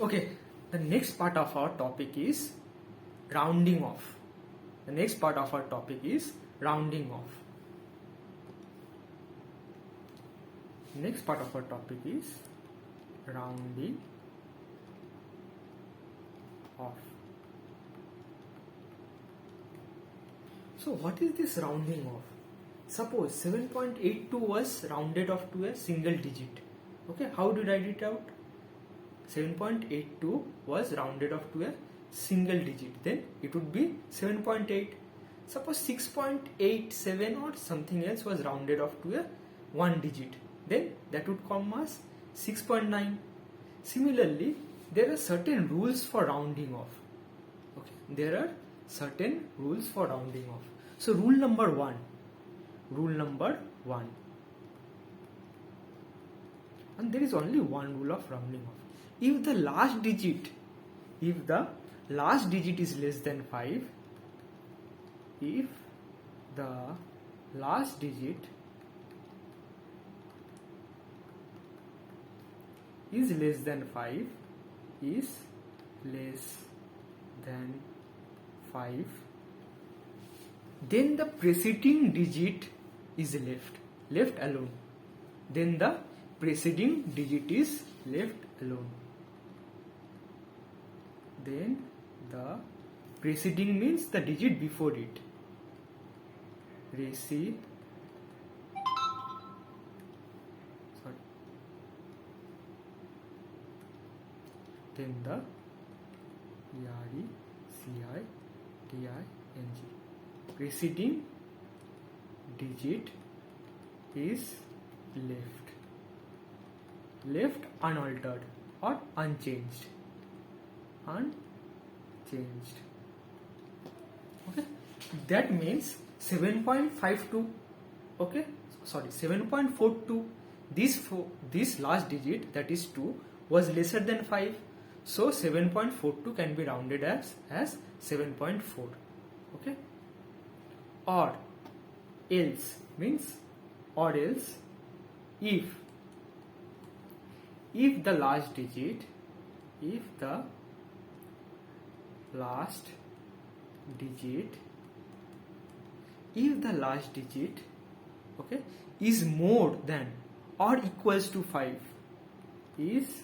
Okay, the next part of our topic is rounding off. The next part of our topic is rounding off. Next part of our topic is rounding off. So what is this rounding off? Suppose 7.82 was rounded off to a single digit. Okay, how did I write it out? 7.82 was rounded off to a single digit, then it would be 7.8. Suppose 6.87 or something else was rounded off to a one digit, then that would come as 6.9. Similarly, there are certain rules for rounding off. Okay, there are certain rules for rounding off. So rule number one, and there is only one rule of rounding off. If the last digit is less than 5, if the last digit is less than 5, then the preceding digit is left alone. Then the preceding digit is left alone. Then the preceding means the digit before it. Then the preceding digit is left unaltered or unchanged. Okay, that means 7.52. Okay, sorry, 7.42. This last digit, that is 2, was lesser than 5. So 7.42 can be rounded as 7.4. Okay, or else if the last digit okay, is more than or equals to 5, is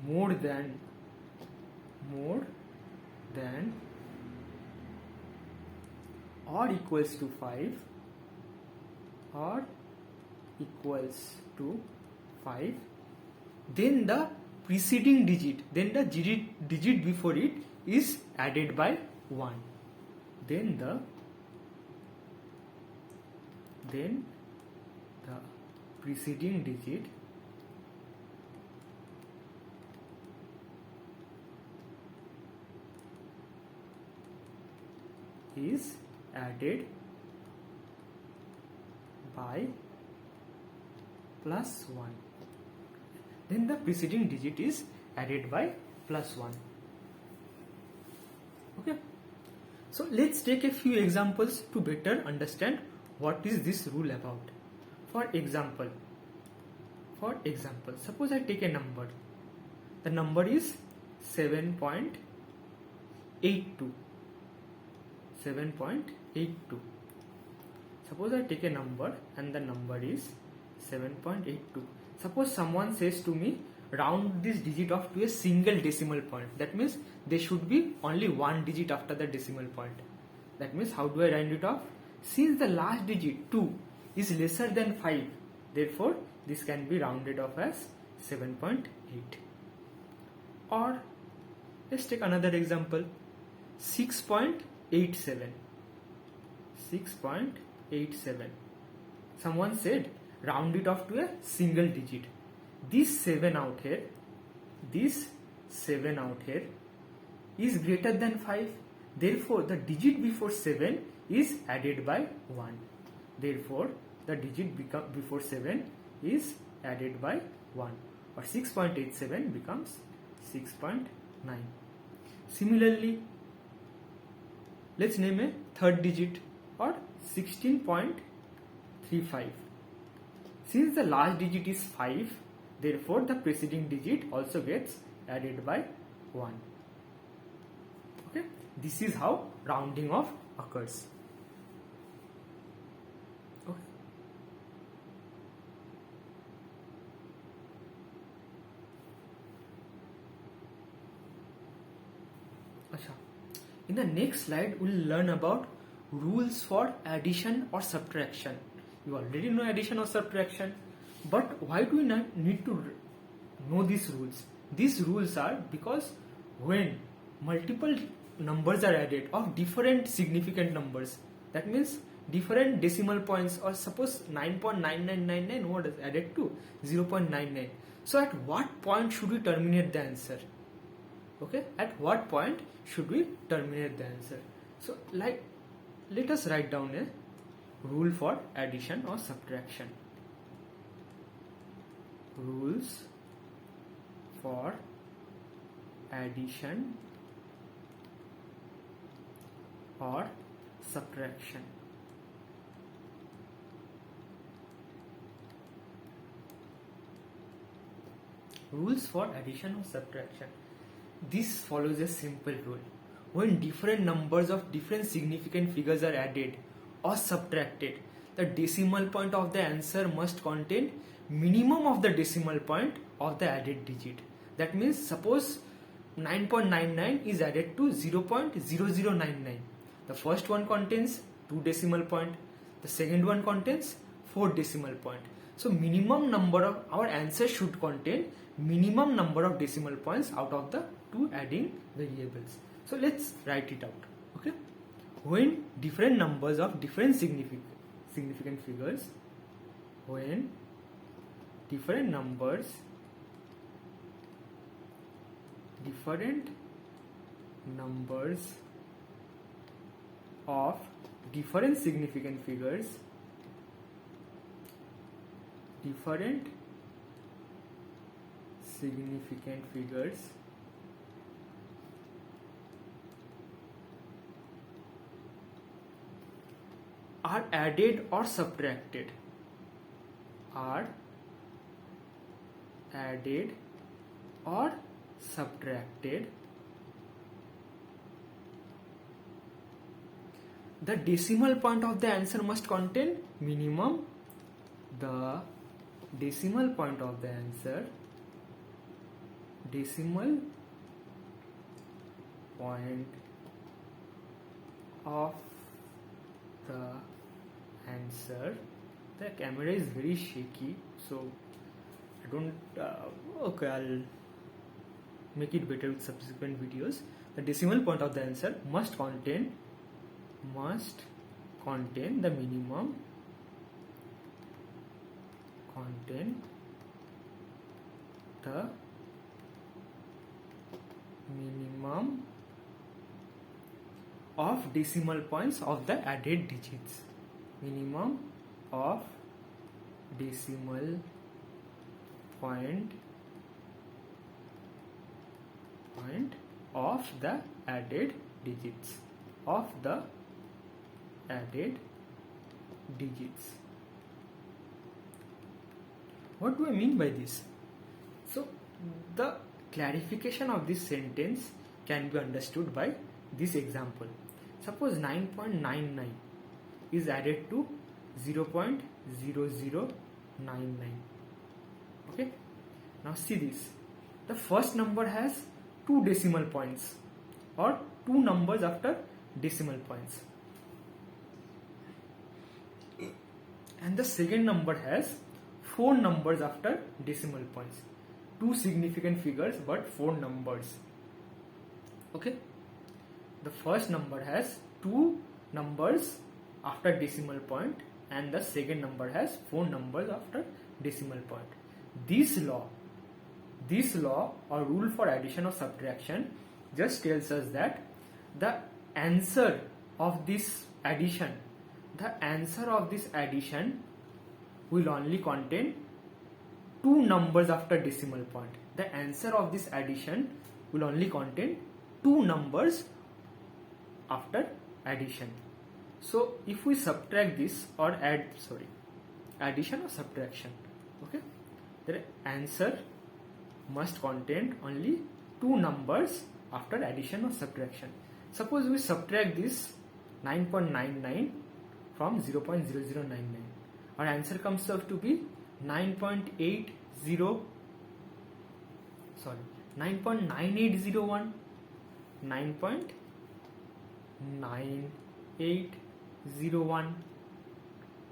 more than or equals to 5 or equals to 5, then the preceding digit, then the digit before it is added by 1. Then the preceding digit is added by plus 1. Then the preceding digit is added by plus 1. Okay, so let's take a few examples to better understand what is this rule about. For example, suppose I take a number. The number is 7.82. Suppose I take a number and the number is 7.82. Suppose someone says to me, round this digit off to a single decimal point. That means there should be only one digit after the decimal point. That means how do I round it off? Since the last digit 2 is lesser than 5, therefore this can be rounded off as 7.8. Or let's take another example, 6.87. Someone said round it off to a single digit. This 7 out here is greater than 5. Therefore the digit before 7 is added by 1. Therefore the digit before 7 is added by 1, or 6.87 becomes 6.9. Similarly, let's name a third digit, or 16.35. Since the last digit is 5, therefore the preceding digit also gets added by 1. Okay, this is how rounding off occurs. Okay. Achha. In the next slide, we'll learn about rules for addition or subtraction. You already know addition or subtraction, but why do we need to know these rules? These rules are because when multiple numbers are added of different significant numbers, that means different decimal points, or suppose 9.9999 was added to 0.99. So at what point should we terminate the answer? Okay, at what point should we terminate the answer? So let us write down a rule for addition or subtraction. Rules for addition or subtraction. Rules for addition or subtraction. This follows a simple rule. When different numbers of different significant figures are added or subtracted, the decimal point of the answer must contain minimum of the decimal point of the added digit. That means suppose 9.99 is added to 0.0099. The first one contains 2 decimal point, the second one contains 4 decimal point. So minimum number of our answer should contain minimum number of decimal points out of the 2 adding variables. So let's write it out. Okay, when different numbers of different significant figures, when different numbers of different significant figures are added or subtracted, the decimal point of the answer must contain minimum. The decimal point of the answer, decimal point of the answer. The camera is very shaky, so I don't. Okay, I'll make it better with subsequent videos. The decimal point of the answer must contain the minimum of decimal points of the added digits. Minimum of decimal point of the added digits. What do I mean by this? So the clarification of this sentence can be understood by this example. Suppose 9.99 is added to 0.0099. Okay, now see this. The first number has 2 decimal points, or 2 numbers after decimal points, and the second number has 4 numbers after decimal points. 2 significant figures but 4 numbers. Okay, the first number has 2 numbers after decimal point, and the second number has 4 numbers after decimal point. This law or rule for addition or subtraction just tells us that the answer of this addition will only contain 2 numbers after decimal point. The answer of this addition will only contain 2 numbers after addition. So if we subtract this or addition or subtraction, okay, the answer must contain only two numbers after addition or subtraction. Suppose we subtract this 9.99 from 0.0099. Our answer comes out to be 9.9801. 9.9801.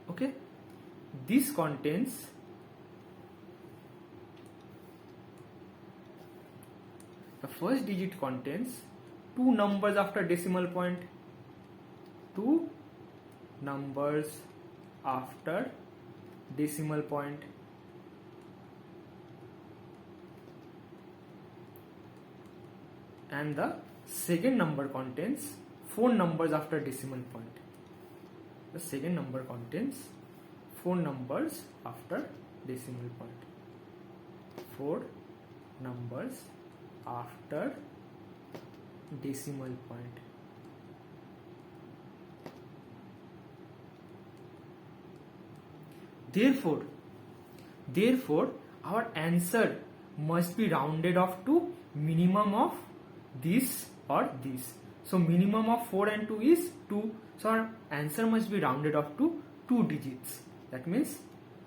Okay, this contains the first digit contains two numbers after decimal point, two numbers after decimal point, and the second number contains four numbers after decimal point. The second number contains four numbers after decimal point. Four numbers after decimal point. Therefore, our answer must be rounded off to minimum of this or this. So minimum of 4 and 2 is 2. So our answer must be rounded off to 2 digits. That means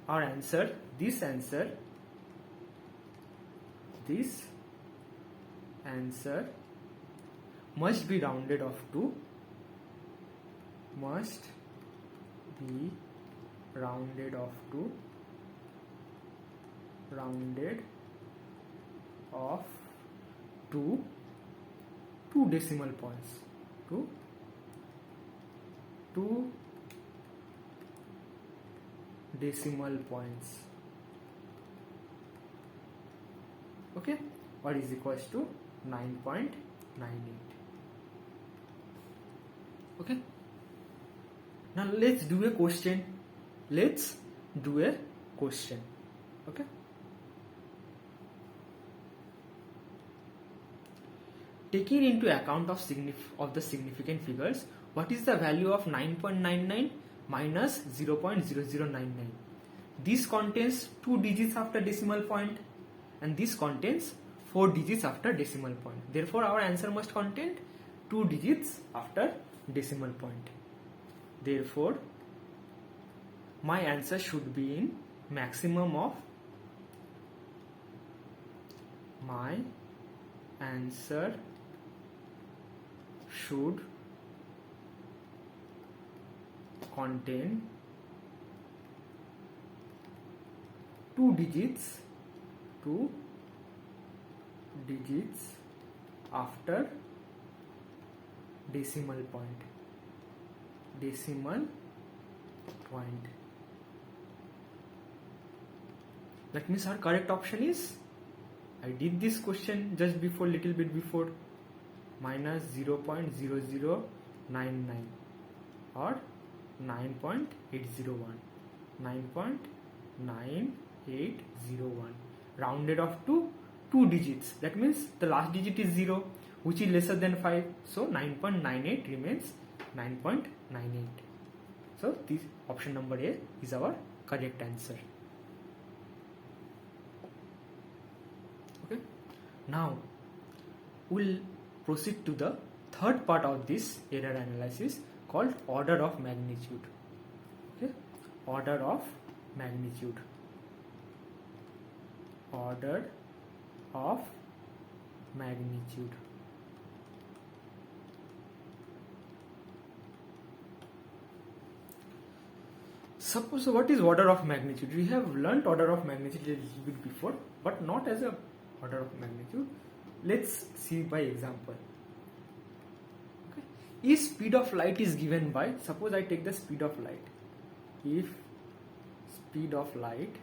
our answer, this answer must be rounded off to two decimal points, to 2 decimal points. Okay, what is equals to 9.98. Okay, now let's do a question. Okay, taking into account of the significant figures, what is the value of 9.99 minus 0.0099? This contains 2 digits after decimal point, and this contains 4 digits after decimal point. Therefore, our answer must contain 2 digits after decimal point. Therefore, my answer should be in maximum of should contain 2 digits after decimal point. That means our correct option is, I did this question just before, little bit before, minus 0.0099 or 9.801 rounded off to 2 digits. That means the last digit is 0, which is lesser than 5, so 9.98 remains 9.98. So this option number A is our correct answer. Okay, now we'll proceed to the third part of this error analysis called order of magnitude. Okay, order of magnitude. Suppose, what is order of magnitude? We have learnt order of magnitude a little bit before, but not as a order of magnitude. Let's see by example. Okay. If speed of light is given by, suppose I take the speed of light. If speed of light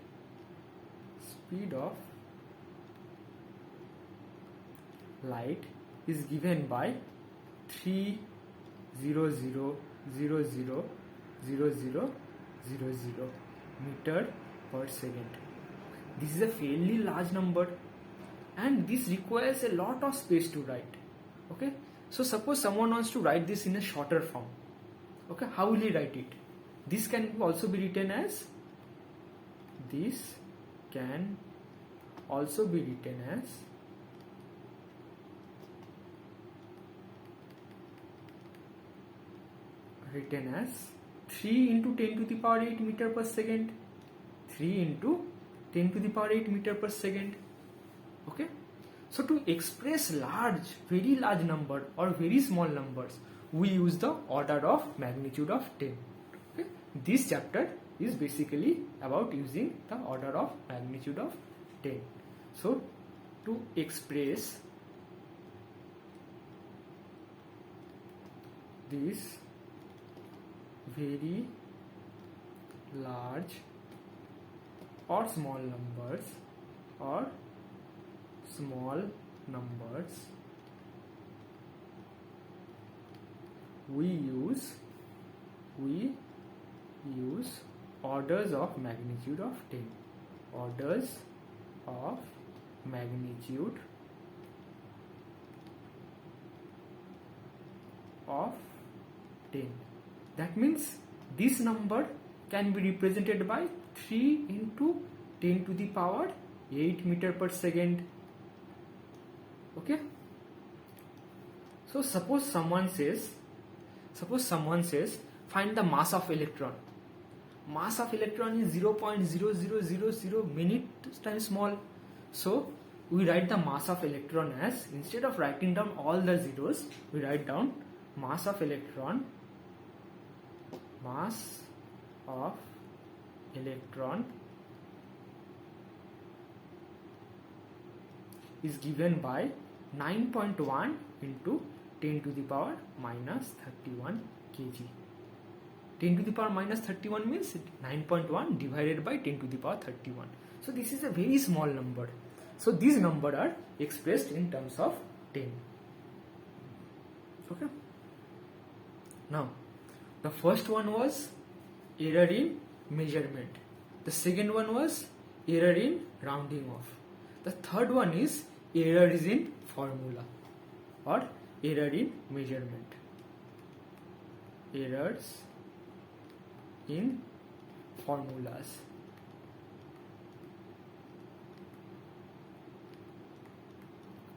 is given by 300,000,000 meter per second. This is a fairly large number, and this requires a lot of space to write. Okay, so suppose someone wants to write this in a shorter form. Okay, how will he write it? This can also be written as written as 3 into 10 to the power 8 meter per second. 3 into 10 to the power 8 meter per second. Okay. So to express large, very large number or very small numbers, we use the order of magnitude of 10. Okay. This chapter is basically about using the order of magnitude of 10. So to express these very large or small numbers we use orders of magnitude of 10. Orders of magnitude of 10. That means this number can be represented by 3 into 10 to the power 8 meter per second. Okay. So suppose someone says find the mass of electron. Mass of electron is 0.0000 many times small. So we write the mass of electron as, instead of writing down all the zeros, we write down mass of electron is given by 9.1 into 10 to the power minus 31 kg. 10 to the power minus 31 means 9.1 divided by 10 to the power 31. So this is a very small number. So these numbers are expressed in terms of 10. Okay. Now, the first one was error in measurement. The second one was error in rounding off. The third one is error is in formula or error in measurement. Errors in formulas.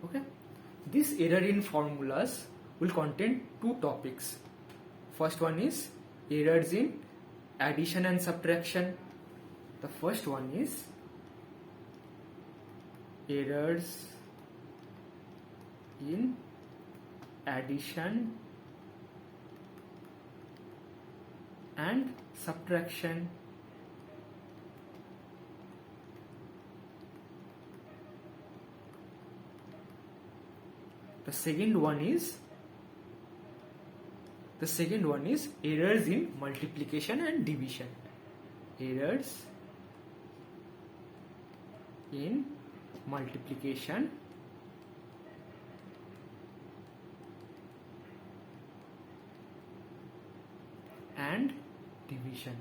Okay. This error in formulas will contain two topics. First one is errors in addition and subtraction. The first one is errors in addition and subtraction. The second one is errors in multiplication and division. Errors in multiplication and division.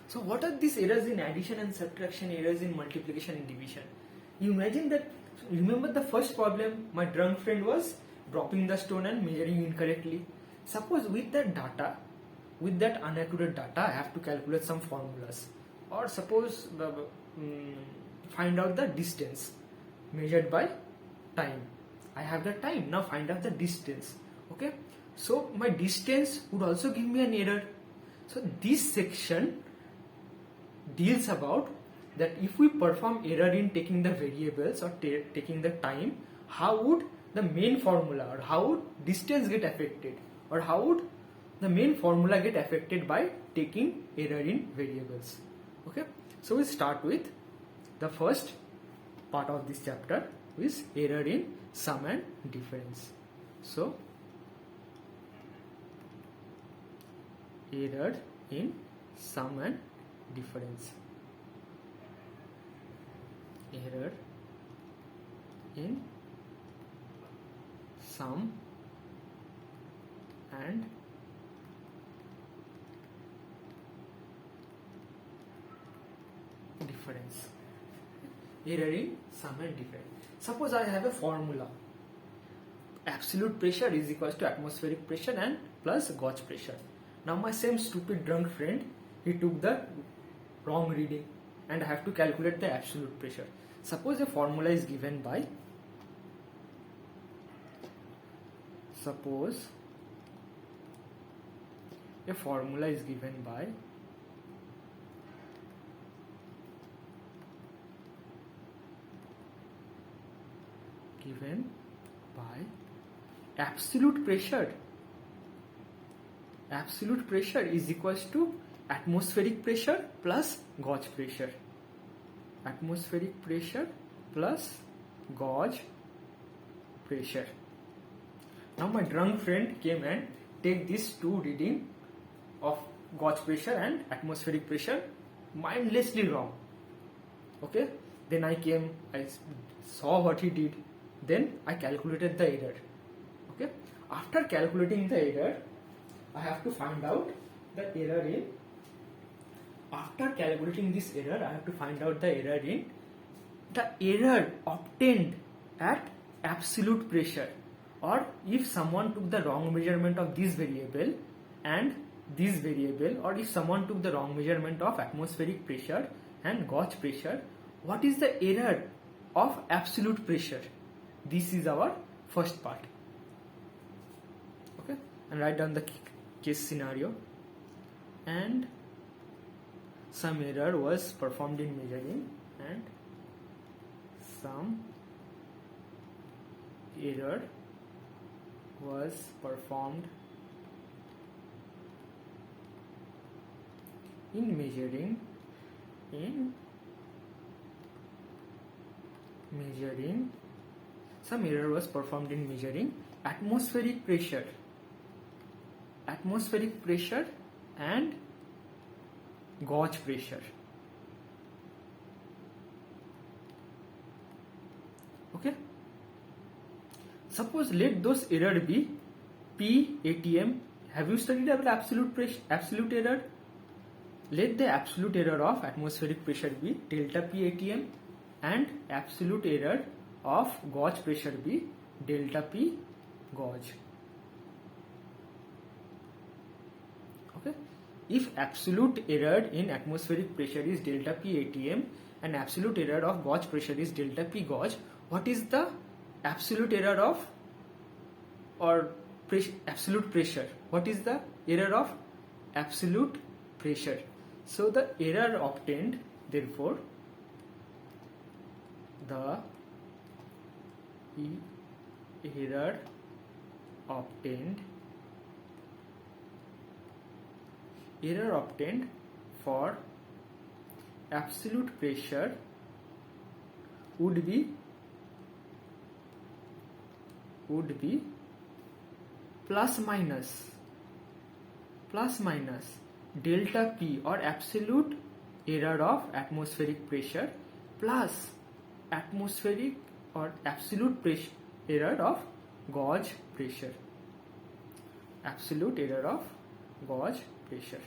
So what are these errors in addition and subtraction, errors in multiplication and division? You imagine that, remember the first problem, my drunk friend was dropping the stone and measuring incorrectly. Suppose with that inaccurate data, I have to calculate some formulas. Or suppose find out the distance measured by time. I have the time, now find out the distance. Okay, so my distance would also give me an error. So this section deals about that if we perform error in taking the variables or taking the time, how would the main formula or how would distance get affected, or how would the main formula get affected by taking error in variables. Okay, so we start with the first part of this chapter, is error in sum and difference. So error in sum and difference. Error in sum and difference. Error in sum and difference. Suppose I have a formula. Absolute pressure is equals to atmospheric pressure and plus gauge pressure. Now my same stupid drunk friend, he took the wrong reading and I have to calculate the absolute pressure. Suppose a formula is given by suppose a formula is given by absolute pressure. Absolute pressure is equals to atmospheric pressure plus gauge pressure. Atmospheric pressure plus gauge pressure. Now my drunk friend came and take these two reading of gauge pressure and atmospheric pressure mindlessly wrong. Okay, then I saw what he did, then I calculated the error. Okay, after calculating the error, I have to find out the error in. After calculating this error, I have to find out the error in the error obtained at absolute pressure, or if someone took the wrong measurement of this variable and this variable, or if someone took the wrong measurement of atmospheric pressure and gauge pressure, what is the error of absolute pressure? This is our first part. Okay, and write down the case scenario. And some error was performed in measuring, and some error was performed in measuring some error was performed in measuring atmospheric pressure and gauge pressure. Okay, suppose let those error be P ATM. Have you studied about absolute error? Let the absolute error of atmospheric pressure be delta P ATM and absolute error of gauge pressure be delta P gauge. Okay, if absolute error in atmospheric pressure is delta P ATM and absolute error of gauge pressure is delta P gauge, what is the absolute error of absolute pressure? What is the error of absolute pressure? So the error obtained, therefore the error obtained for absolute pressure would be plus minus delta P, or absolute error of atmospheric pressure, plus atmospheric or absolute pressure error of gauge pressure. Absolute error of gauge pressure.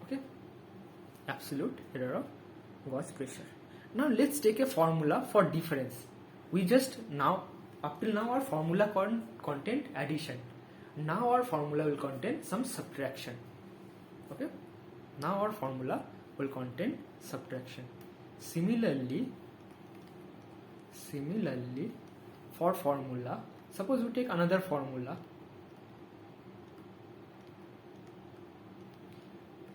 Okay, absolute error of gauge pressure. Now let's take a formula for difference. We just now, up till now our formula contained addition. Now our formula will contain some subtraction. Okay, now our formula will contain subtraction. Similarly for formula, suppose we take another formula.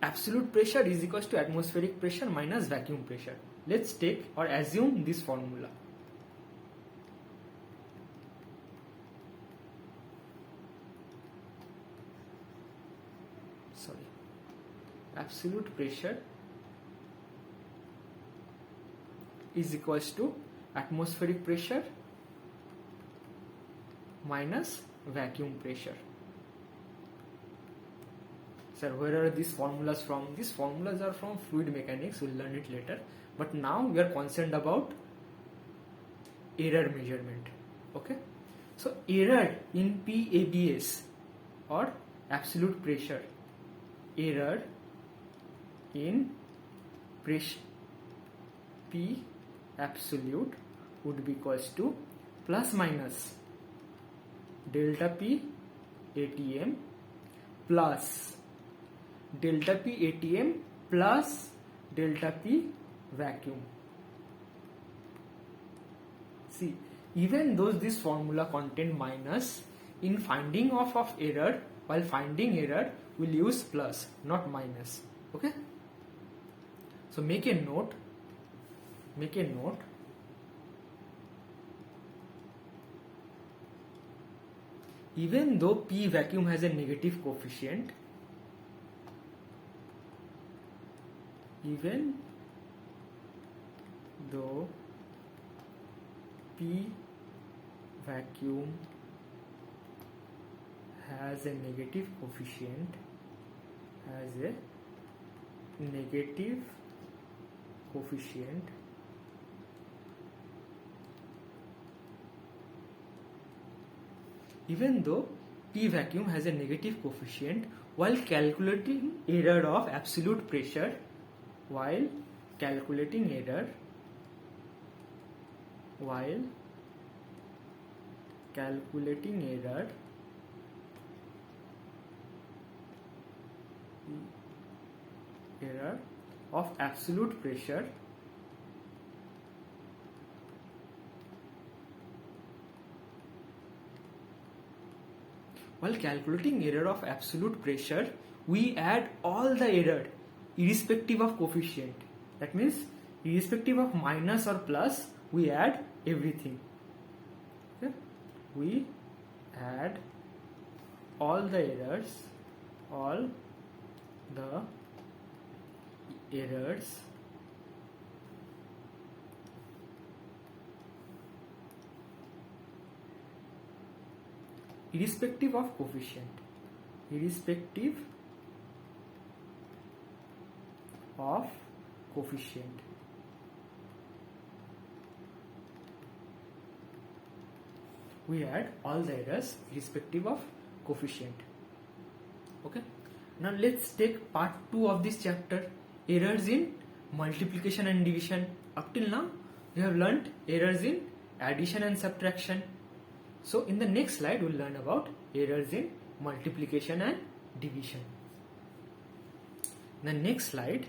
Absolute pressure is equals to atmospheric pressure minus vacuum pressure. Let's take or assume this formula. Absolute pressure is equals to atmospheric pressure minus vacuum pressure. Sir, where are these formulas from? These formulas are from fluid mechanics. We'll learn it later. But now we are concerned about error measurement. Okay. So error in PABS, or absolute pressure, error in pressure P absolute would be equals to plus minus delta P ATM plus delta P ATM plus delta P vacuum. See, even though this formula contain minus, in finding of error, while finding error, we'll use plus, not minus. Okay? So make a note. Even though P vacuum has a negative coefficient, even though P vacuum has a negative coefficient, even though P vacuum has a negative coefficient, while calculating error of absolute pressure, error of absolute pressure, we add all the error irrespective of coefficient. That means irrespective of minus or plus, we add everything. Okay? We add all the errors irrespective of coefficient. We add all the errors irrespective of coefficient. Okay. Now let's take part 2 of this chapter, errors in multiplication and division. Up till now we have learnt errors in addition and subtraction. So in the next slide we'll learn about errors in multiplication and division. In the next slide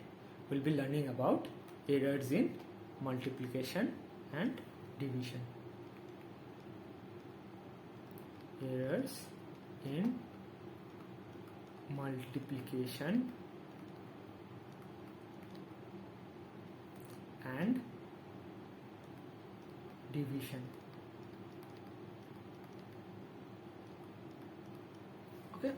we'll be learning about errors in multiplication and division. Errors in multiplication and division. Okay.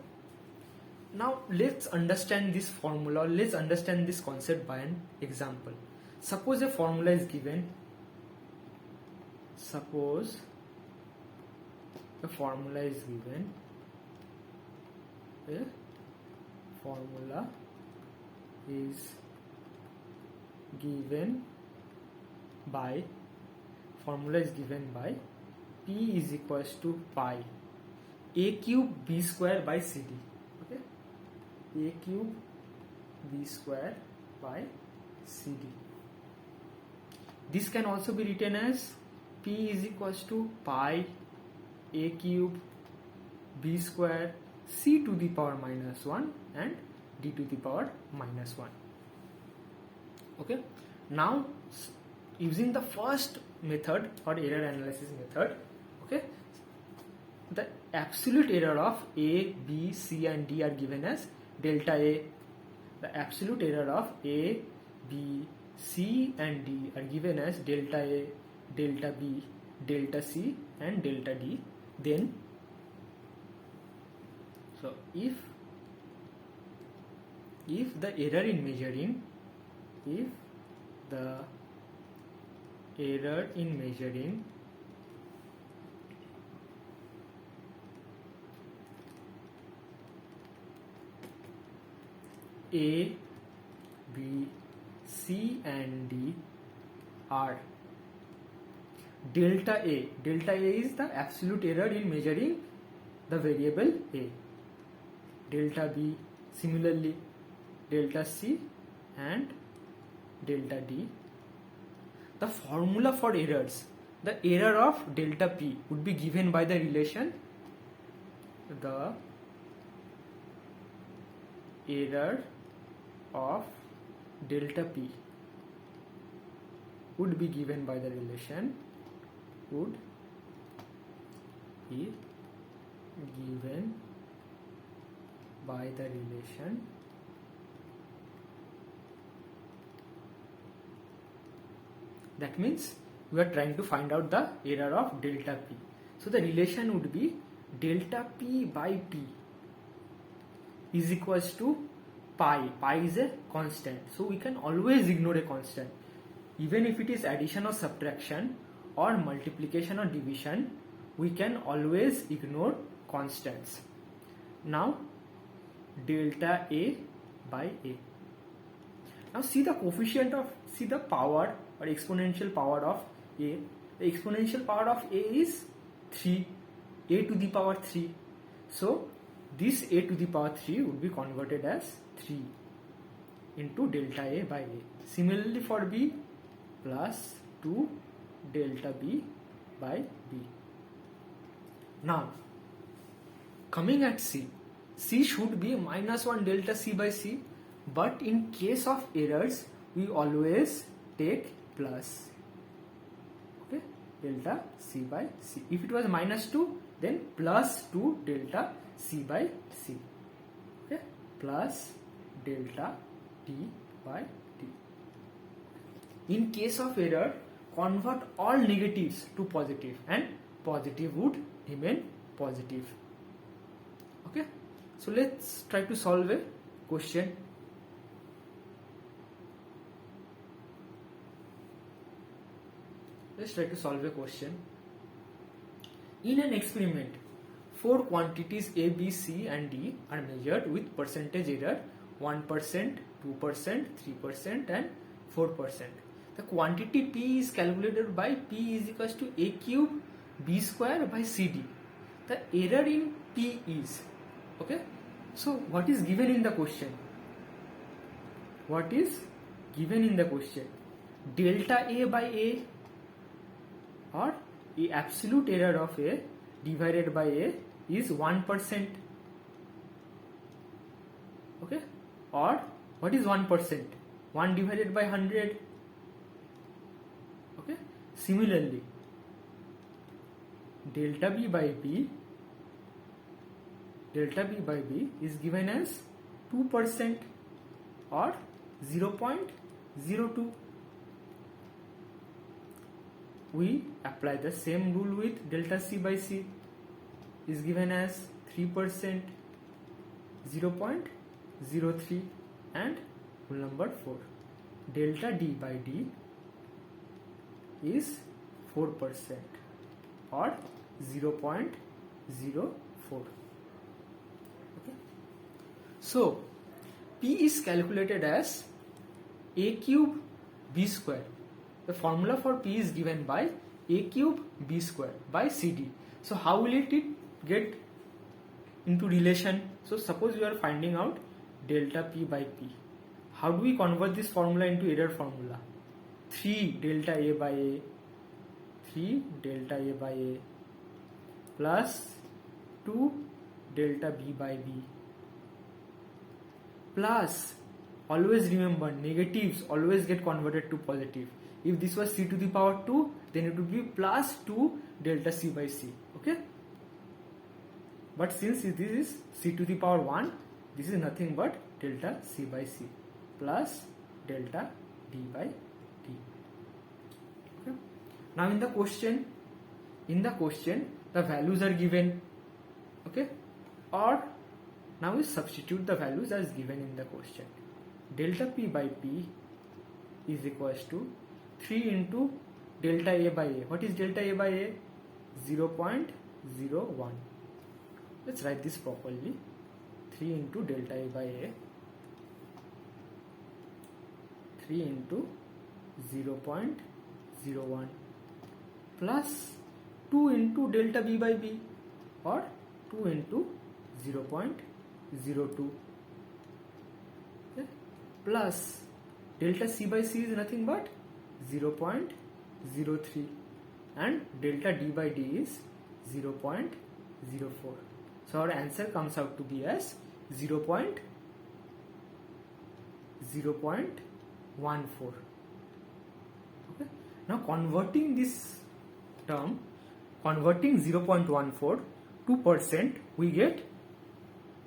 Now let's understand this formula. Let's understand this concept by an example. Suppose a formula is given. A formula is given by P is equals to pi a cube b square by cd. Okay, a cube b square by cd. This can also be written as P is equals to pi a cube b square c to the power minus 1 and d to the power minus 1. Okay, now using the first method or error analysis method, okay, the absolute error of a, b, c and d are given as delta a. The absolute error of a, b, c and d are given as delta a, delta b, delta c and delta d. Then so if the error in measuring a, b, c and d are delta a. Delta a is the absolute error in measuring the variable a. Delta b, similarly delta c and delta d. The formula for errors, the error of delta p would be given by the relation the error of delta p would be given by the relation would be given by the relation that means we are trying to find out the error of delta p. So the relation would be delta p by p is equals to pi. Pi is a constant, so we can always ignore a constant. Even if it is addition or subtraction or multiplication or division, we can always ignore constants. Now delta a by a. Now see the coefficient of, see the power or exponential power of a. The exponential power of a is 3, a to the power 3. So this a to the power 3 would be converted as 3 into delta a by a. Similarly for b, plus 2 delta b by b. Now coming at c, c should be minus 1 delta c by c, but in case of errors we always take plus, okay, delta c by c. If it was minus 2, then plus 2 delta c by c, okay, plus delta t by t. In case of error, convert all negatives to positive and positive would remain positive. Okay, so let's try to solve a question. Let's try to solve a question. In an experiment, 4 quantities A, B, C and D are measured with percentage error 1%, 2%, 3% and 4%. The quantity P is calculated by P is equals to A cube B square by CD. The error in P is, okay, so what is given in the question? What is given in the question? Delta A by A, or the absolute error of A divided by A is 1%, okay, or what is 1%? 1 divided by 100, okay. Similarly, delta B by B is given as 2% or 0.02. We apply the same rule with delta C by C is given as 3%, 0.03 and rule number 4. Delta D by D is 4% or 0.04. Okay. So P is calculated as A cube B square. The formula for P is given by A cube B square by CD. So how will it get into relation? So suppose we are finding out delta P by P. How do we convert this formula into error formula? 3 delta A by A, 3 delta A by A plus 2 delta B by B plus, always remember, negatives always get converted to positive. If this was C to the power 2, then it would be plus 2 delta C by C, okay. But since this is C to the power 1, this is nothing but delta C by C plus delta D by D. Okay. Now in the question, the values are given, okay, or now we substitute the values as given in the question. Delta P by P is equals to 3 into delta A by A. What is delta A by A? 0.01. Let's write this properly. 3 into delta A by A, 3 into 0.01 plus 2 into delta B by B, or 2 into 0.02, okay, plus delta C by C is nothing but 0.03 and delta D by D is 0.04. So our answer comes out to be as 0.14. Okay. Now converting this term converting 0.14 to percent, we get,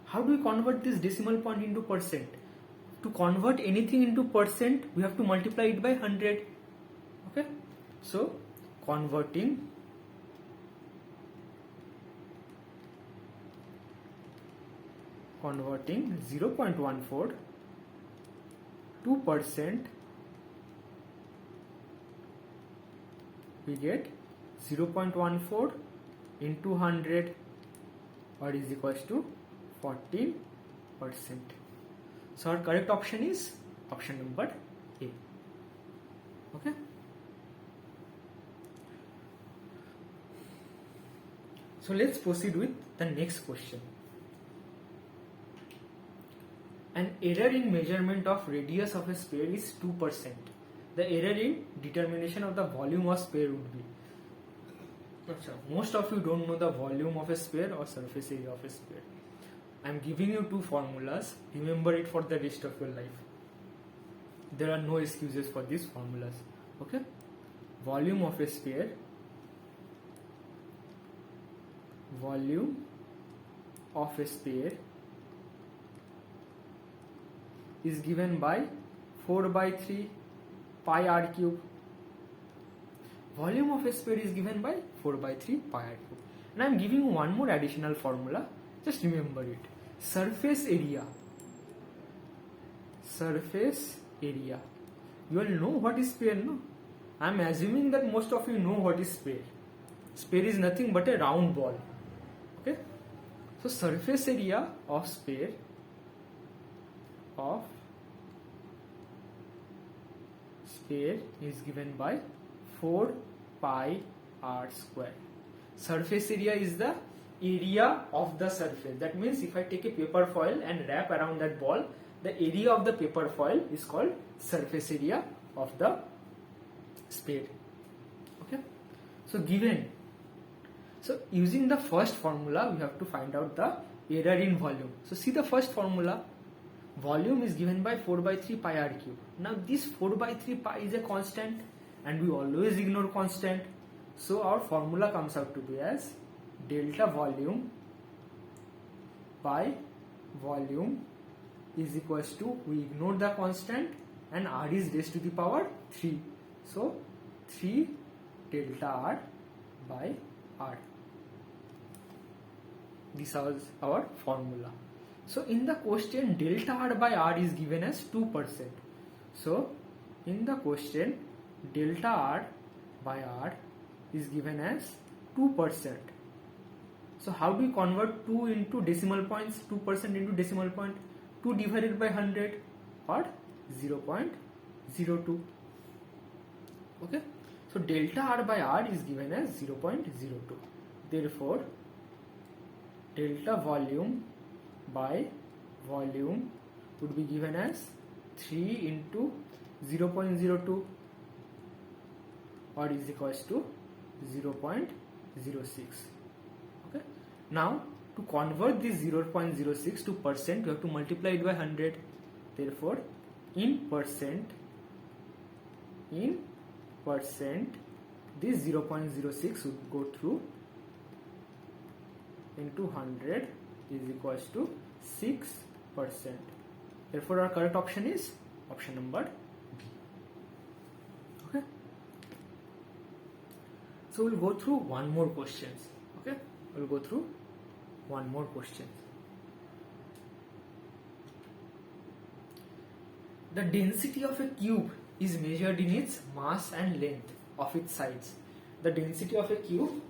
how do we convert this decimal point into percent? To convert anything into percent, we have to multiply it by 100. Okay, so converting 0.14 to percent, we get 0.14 into 100, or is equals to 14%. So our correct option is option number A. Okay. So let's proceed with the next question. An error in measurement of radius of a sphere is 2%. The error in determination of the volume of sphere would be. Most of you don't know the volume of a sphere or surface area of a sphere. I am giving you two formulas. Remember it for the rest of your life. There are no excuses for these formulas. Okay? Volume of a sphere. Volume of a sphere is given by 4 by 3 pi r cube. Volume of a sphere is given by 4 by 3 pi r cube. And I am giving you one more additional formula. Just remember it. Surface area. Surface area. You all know what is sphere, no? I am assuming that most of you know what is sphere. Sphere is nothing but a round ball. Okay? So surface area of sphere is given by 4 pi r square. Surface area is the area of the surface. That means if I take a paper foil and wrap around that ball, the area of the paper foil is called surface area of the sphere. Okay. So given. So using the first formula, we have to find out the error in volume. So see the first formula. Volume is given by 4 by 3 pi r cube. Now this 4 by 3 pi is a constant and we always ignore constant. So our formula comes out to be as delta volume by volume is equals to, we ignore the constant and r is raised to the power 3. So 3 delta r by r. This was our formula. So in the question, delta r by r is given as 2%. So in the question, delta r by r is given as 2%. So how do we convert 2 into decimal points? 2% into decimal point. 2 divided by 100 or 0.02. Okay. So delta r by r is given as 0.02. Therefore, delta volume by volume would be given as 3 into 0.02 or is equals to 0.06. Okay. Now to convert this 0.06 to percent, you have to multiply it by 100. Therefore, in percent, this 0.06 would go through into 100 is equals to 6%. Therefore, our correct option is option number B. Okay. So we'll go through one more questions. Okay. We'll go through one more question. The density of a cube is measured in its mass and length of its sides. The density of a cube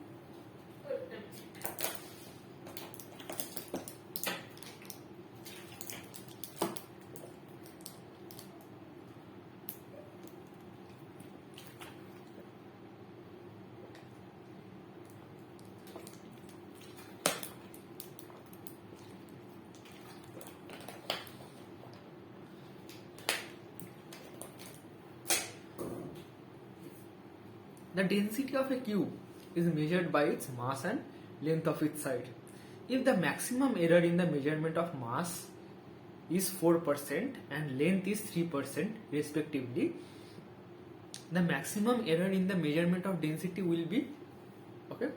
The density of a cube is measured by its mass and length of its side. If the maximum error in the measurement of mass is 4% and length is 3% respectively, the maximum error in the measurement of density will be, okay,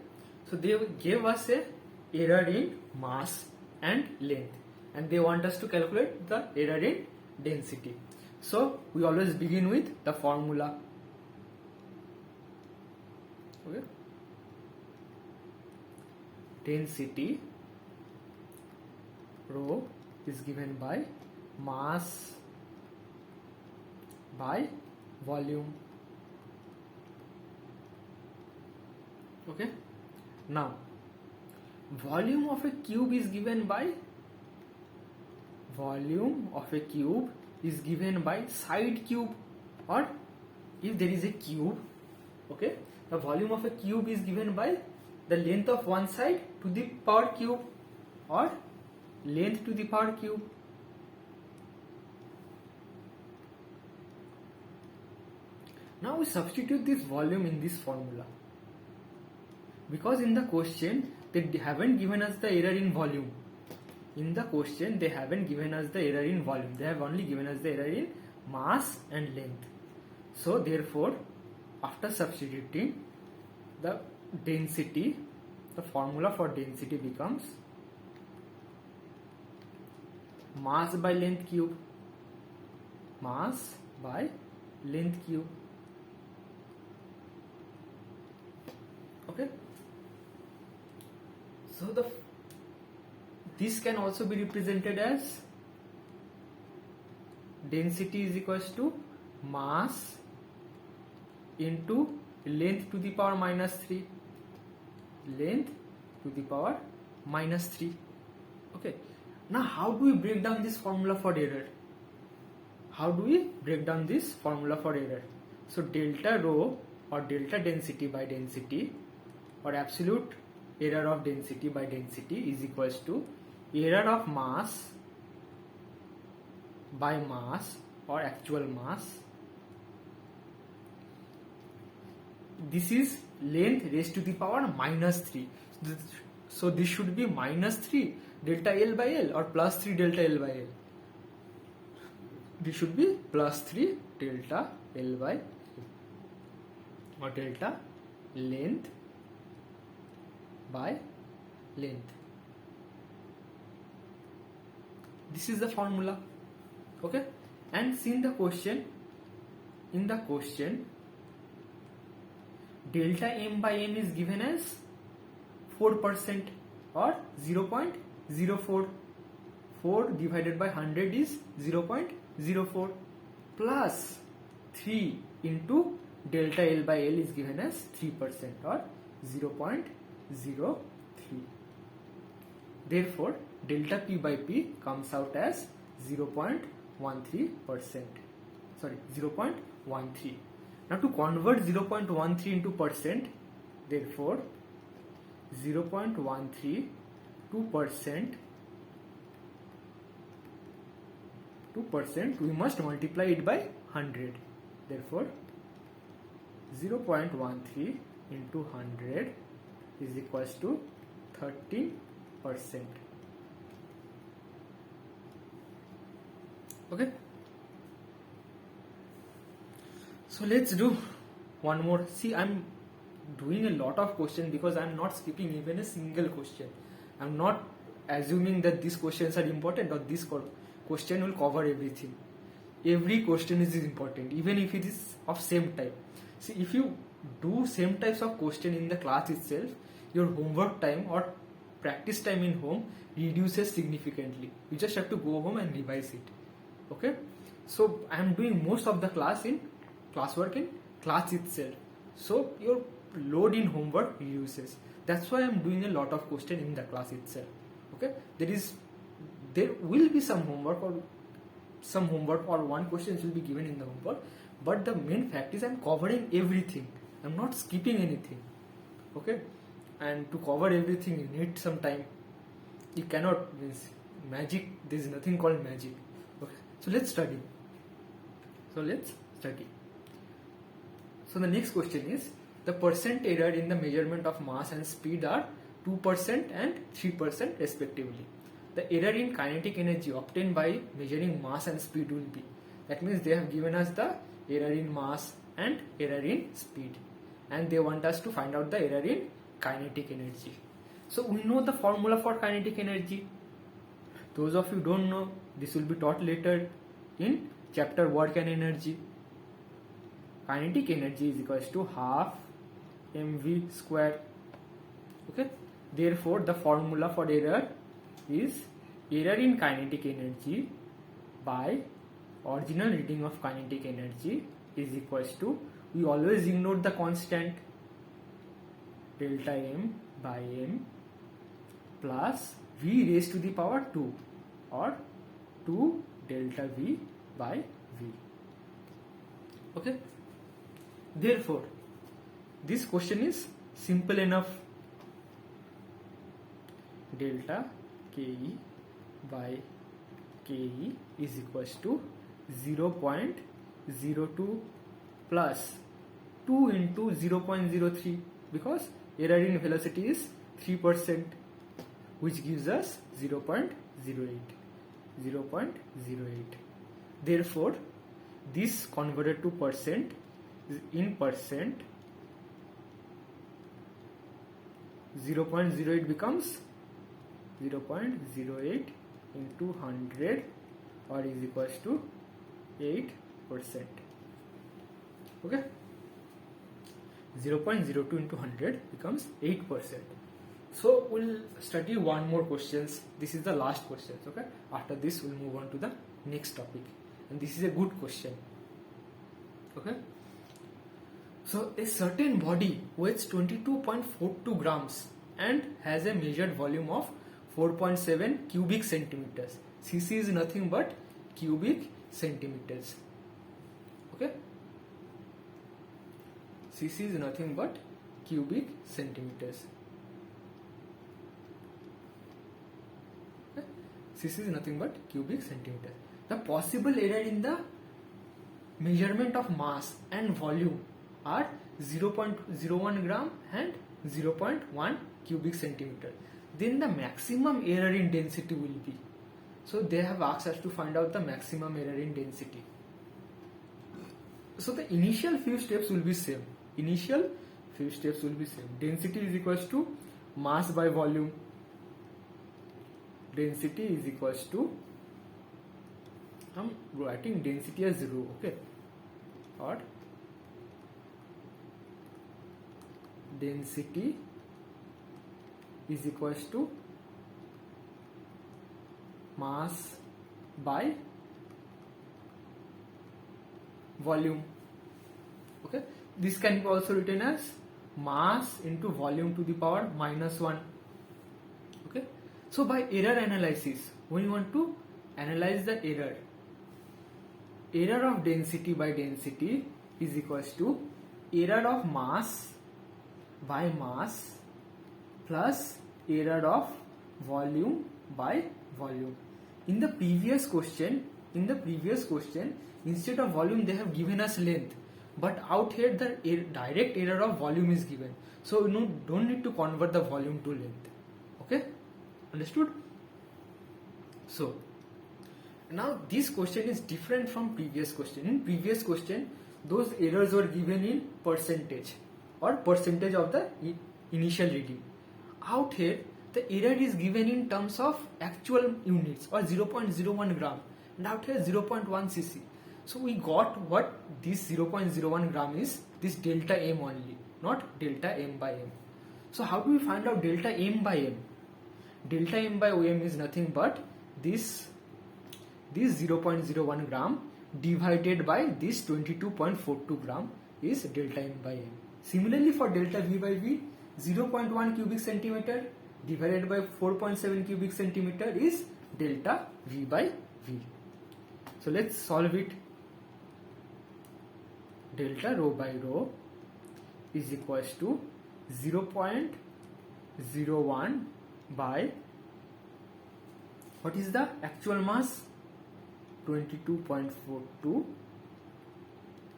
So they gave us a error in mass and length, and they want us to calculate the error in density. So we always begin with the formula. Okay. Density rho is given by mass by volume. Okay. Now volume of a cube is given by side cube, or if there is a cube, okay, the volume of a cube is given by the length of one side to the power cube, or length to the power cube. Now we substitute this volume in this formula, because in the question they haven't given us the error in volume. In the question they haven't given us the error in volume, they have only given us the error in mass and length. So therefore, after substituting the density, the formula for density becomes mass by length cube. Mass by length cube. Okay. So this can also be represented as density is equals to mass into length to the power minus 3. Length to the power minus 3. Okay. Now how do we break down this formula for error? So delta rho, or delta density by density, or absolute error of density by density is equals to error of mass by mass, or actual mass. This is length raised to the power minus 3. So this should be minus 3 delta L by L, or plus 3 delta L by L. This should be plus 3 delta L by L, or delta length by length. This is the formula. Okay. And see in the question delta m by m is given as 4%, or 0.04. 4 divided by 100 is 0.04, plus 3 into delta L by L is given as 3%, or 0.03. Therefore delta P by P comes out as 0.13%. Sorry, 0.13. Now to convert 0.13 into percent, therefore 0.13 to percent, we must multiply it by 100. Therefore 0.13 into 100 is equals to 13%. Okay. So let's do one more. See, I'm doing a lot of questions because I'm not skipping even a single question. I'm not assuming that these questions are important or this question will cover everything. Every question is important, even if it is of same type. See, if you do same types of question in the class itself, your homework time or practice time in home reduces significantly. You just have to go home and revise it. Okay. So I am doing most of the classwork in class itself. So your load in homework reduces. That's why I am doing a lot of question in the class itself. Okay. There will be some homework or one question will be given in the homework, but the main fact is I'm covering everything. I'm not skipping anything. Okay. And to cover everything you need some time. You cannot magic. There is nothing called magic. Okay. So let's study. So the next question is, the percent error in the measurement of mass and speed are 2% and 3% respectively. The error in kinetic energy obtained by measuring mass and speed will be. That means they have given us the error in mass and error in speed, and they want us to find out the error in kinetic energy. So we know the formula for kinetic energy. Those of you don't know, this will be taught later in chapter work and energy. Kinetic energy is equals to half mv square. Okay. Therefore, the formula for error is error in kinetic energy by original reading of kinetic energy is equals to, we always ignore the constant, delta m by m plus v raised to the power 2 or 2 delta v by v. Okay. Therefore, this question is simple enough. Delta ke by ke is equals to 0.02 plus 2 into 0.03, because error in velocity is 3%, which gives us 0.08. Therefore, this converted to percent, in percent, 0.08 becomes 0.08 into 100 or is equals to 8%. Okay, 0.02 into 100 becomes 8%. So we'll study one more questions. This is the last questions. Okay, after this we'll move on to the next topic, and this is a good question. Okay, so a certain body weighs 22.42 grams and has a measured volume of 4.7 cubic centimeters. Cc is nothing but cubic centimeters. Okay, Cc is nothing but cubic centimeters. Okay? Cc is nothing but cubic centimeters. The possible error in the measurement of mass and volume are 0.01 gram and 0.1 cubic centimeter. Then the maximum error in density will be. So they have asked us to find out the maximum error in density. So the initial few steps will be same. Density is equals to mass by volume. Density is equals to, I'm writing density as rho, okay, or density is equals to mass by volume. Okay, this can be also written as mass into volume to the power -1. Okay, so by error analysis, when you want to analyze the error of density by density is equals to error of mass by mass plus error of volume by volume. In the previous question, instead of volume they have given us length, but out here the direct error of volume is given. So you don't need to convert the volume to length. Okay, understood? So now this question is different from previous question. In previous question, those errors were given in percentage or percentage of the initial reading. Out here, the error is given in terms of actual units or 0.01 gram, and out here 0.1 cc. So we got what this 0.01 gram is, this delta m only, not delta m by m. So how do we find out delta m by m? Delta m by m is nothing but this 0.01 gram divided by this 22.42 gram is delta m by m. Similarly for delta v by v, 0.1 cubic centimeter divided by 4.7 cubic centimeter is delta v by v. So let's solve it. Delta rho by rho is equals to 0.01 by, what is the actual mass? 22.42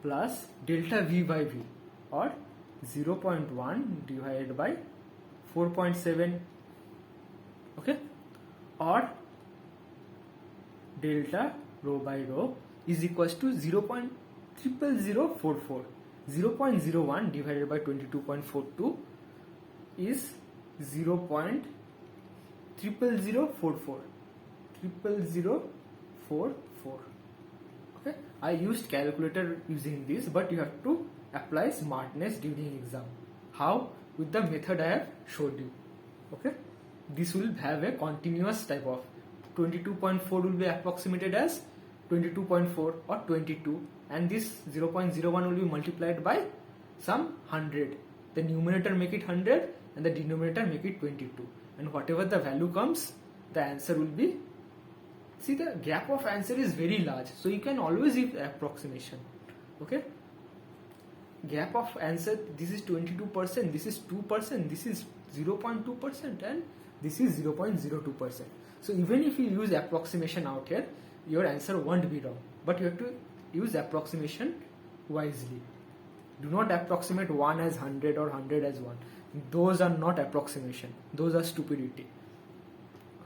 plus delta v by v, or 0.1 divided by 4.7, okay, or delta rho by rho is equals to 0.00044, 0.01 divided by 22.42 is 0.00044. 0.00044. Okay, I used calculator using this, but you have to apply smartness during exam. How? With the method I have showed you. Okay, this will have a continuous type of 22.4 will be approximated as 22.4 or 22, and this 0.01 will be multiplied by some 100. The numerator make it 100 and the denominator make it 22, and whatever the value comes, the answer will be, see, the gap of answer is very large, so you can always use approximation. Okay, gap of answer, this is 22%, this is 2%, this is 0.2%, and this is 0.02%. So even if you use approximation out here, your answer won't be wrong, but you have to use approximation wisely. Do not approximate 1 as 100 or 100 as 1. Those are not approximation, those are stupidity.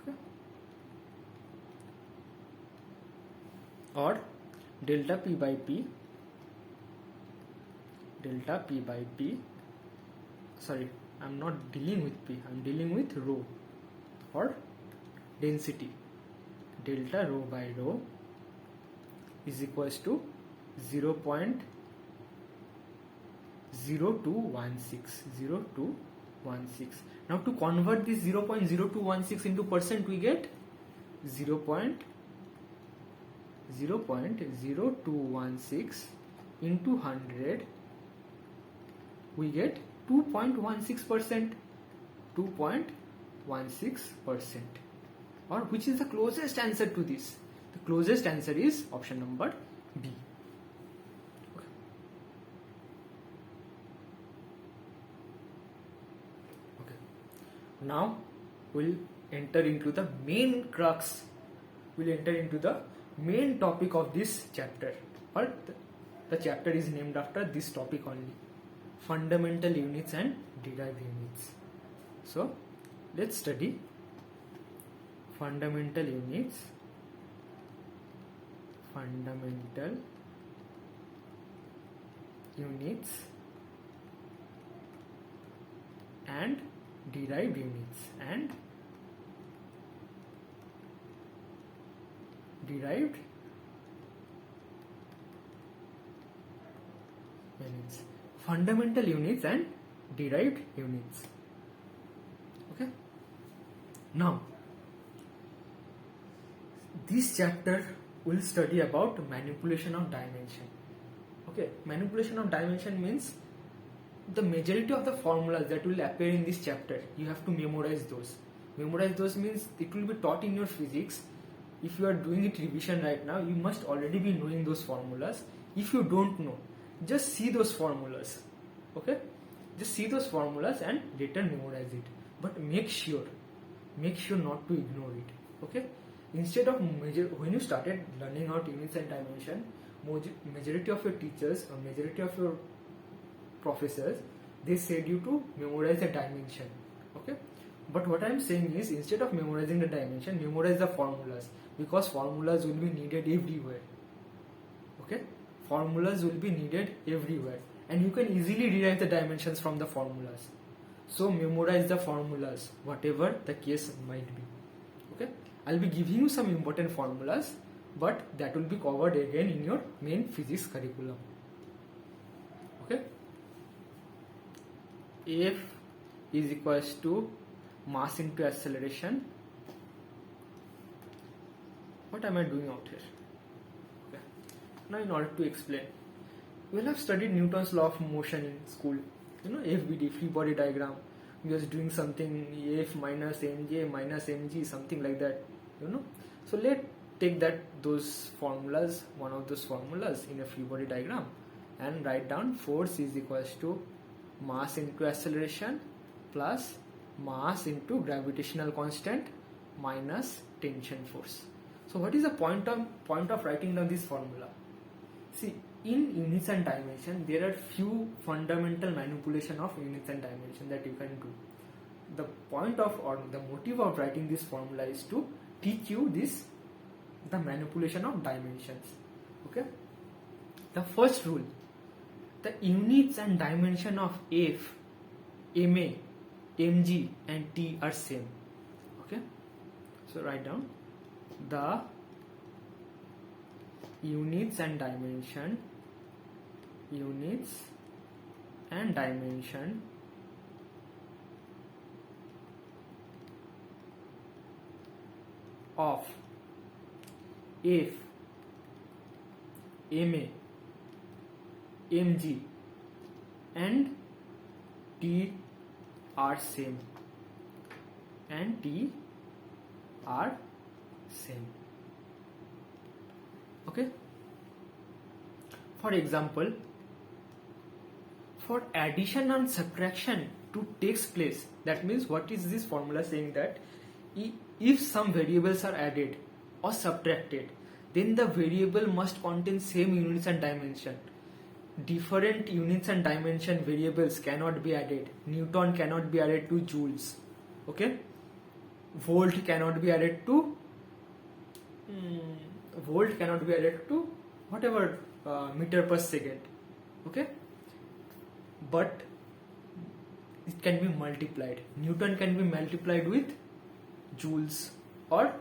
Okay. Or delta p by p, sorry, I'm not dealing with p, I'm dealing with rho, or density, delta rho by rho is equals to 0.0216. Now to convert this 0.0216 into percent, we get 0.0216 into 100, we get 2.16%. 2.16%. Or which is the closest answer to this? The closest answer is option number B. Okay. Okay. Now we'll enter into the main crux. We'll enter into the main topic of this chapter. Or the chapter is named after this topic only: fundamental units and derived units. So let's study fundamental units, and derived units, fundamental units and derived units. Okay. Now this chapter will study about manipulation of dimension. Okay, manipulation of dimension means the majority of the formulas that will appear in this chapter, you have to memorize those. Memorize those means it will be taught in your physics. If you are doing it revision right now, you must already be knowing those formulas. If you don't know, just see those formulas. Okay, just see those formulas and later memorize it. But make sure not to ignore it. Okay. Instead of when you started learning out units and dimension, majority of your teachers or majority of your professors, they said you to memorize the dimension. Okay, but what I am saying is, instead of memorizing the dimension, memorize the formulas, because formulas will be needed everywhere. Okay, formulas will be needed everywhere, and you can easily derive the dimensions from the formulas. So memorize the formulas, whatever the case might be. Okay, I'll be giving you some important formulas, but that will be covered again in your main physics curriculum. Okay, F is equals to mass into acceleration. What am I doing out here? Okay. Now in order to explain, we will have studied Newton's law of motion in school. FBD, free body diagram. We was doing something F minus mj minus mg, something like that. So let's take those formulas, one of those formulas in a free body diagram, and write down force is equals to mass into acceleration plus mass into gravitational constant minus tension force. So what is the point of writing down this formula? See, in units and dimension, there are few fundamental manipulation of units and dimension that you can do. The point of, or the motive of writing this formula is to teach you the manipulation of dimensions. Okay. The first rule: the units and dimension of F, MA, mg and t are same. Okay, so write down the units and dimension of F, MA, mg and t are same, okay. For example, for addition and subtraction to takes place, that means what is this formula saying? That if some variables are added or subtracted, then the variable must contain same units and dimension. Different units and dimension variables cannot be added. Newton cannot be added to joules, okay. Volt cannot be added to whatever meter per second, okay. But it can be multiplied. Newton can be multiplied with joules, or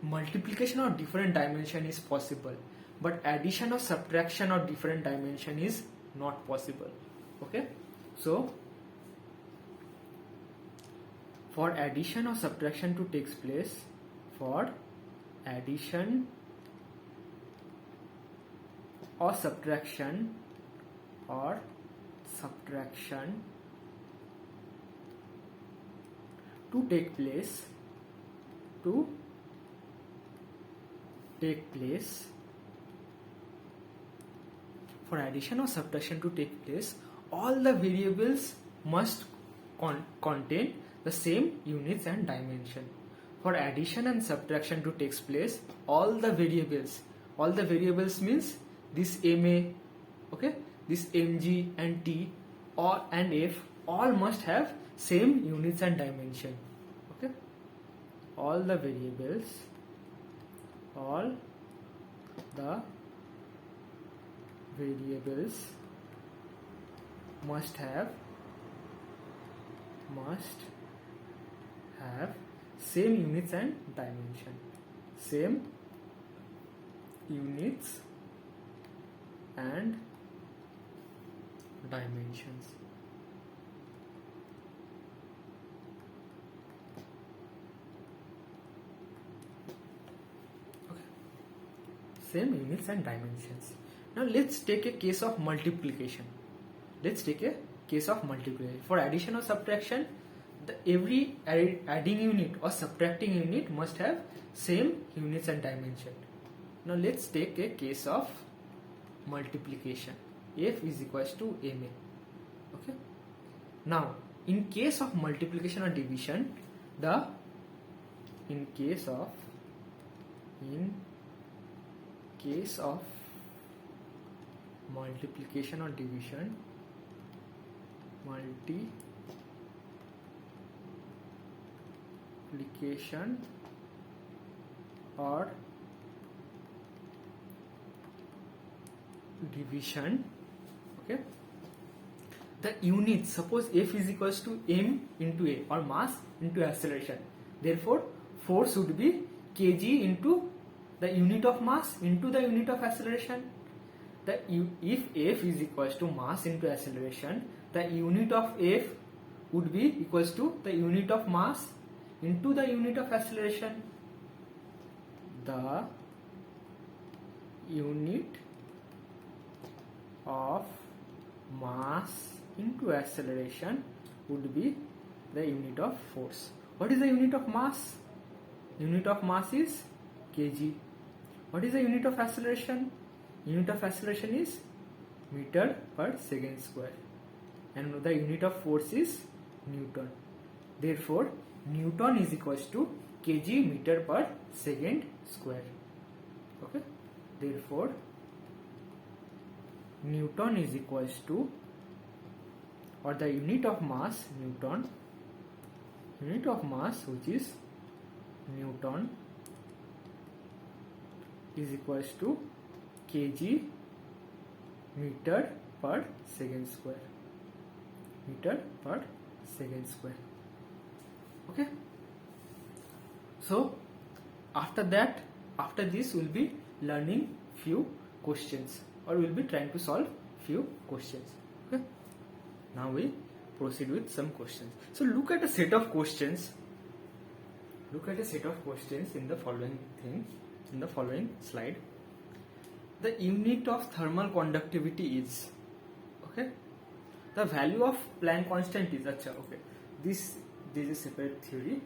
multiplication of different dimension is possible, but addition or subtraction of different dimension is not possible, okay. So for addition or subtraction to takes place, for addition or subtraction to take place for addition or subtraction to take place, all the variables must contain the same units and dimension. For addition and subtraction to takes place, all the variables means this MA, okay, this mg and t or and f, all must have same units and dimension, okay. All the variables must have same units and dimension. Same units and dimensions. Okay. Same units and dimensions. Now let's take a case of multiplication. For addition or subtraction, every adding unit or subtracting unit must have same units and dimension. Now let's take a case of multiplication. F is equals to MA. Okay. Now in case of multiplication or division, in case of multiplication or division, okay, the units, suppose F is equals to m into a, or mass into acceleration, therefore force would be kg into the unit of mass into the unit of acceleration. If F is equals to mass into acceleration, the unit of F would be equals to the unit of mass into the unit of acceleration. The unit of mass into acceleration would be the unit of force. What is the unit of mass? Unit of mass is kg. What is the unit of acceleration? Unit of acceleration is meter per second square, and the unit of force is Newton. Therefore Newton is equals to kg meter per second square. Okay. Therefore Newton is equals to, or the unit of mass Newton, unit of mass which is Newton, is equals to kg meter per second square. Meter per second square. Okay, so after this we'll be learning few questions, or we'll be trying to solve few questions. Okay, now we proceed with some questions. So look at a set of questions in the following slide. The unit of thermal conductivity is, okay, the value of Planck constant is, okay, this is a separate theory.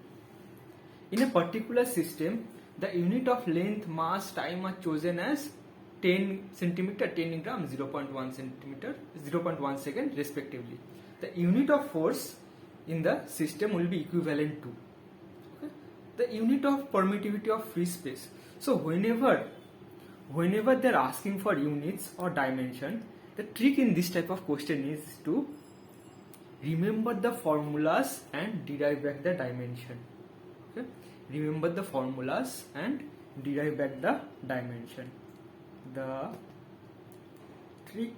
In a particular system, the unit of length, mass, time are chosen as 10 centimeter, 10 gram, 0.1 centimeter, 0.1 second respectively. The unit of force in the system will be equivalent to, okay, the unit of permittivity of free space. So whenever they are asking for units or dimension, the trick in this type of question is to remember the formulas and derive back the dimension. Okay, remember the formulas and derive back the dimension. The trick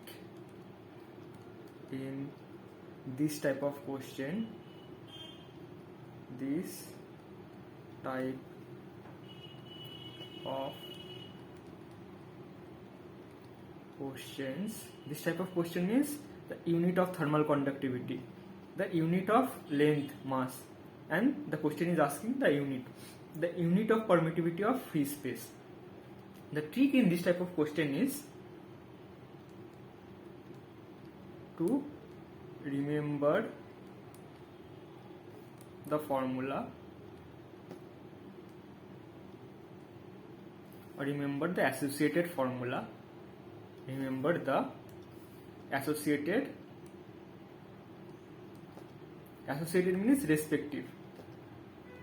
in this type of question, this type of question is the unit of thermal conductivity, the unit of length, mass, and the question is asking the unit of permittivity of free space. The trick in this type of question is to remember the formula or remember the associated formula. Remember the associated means respective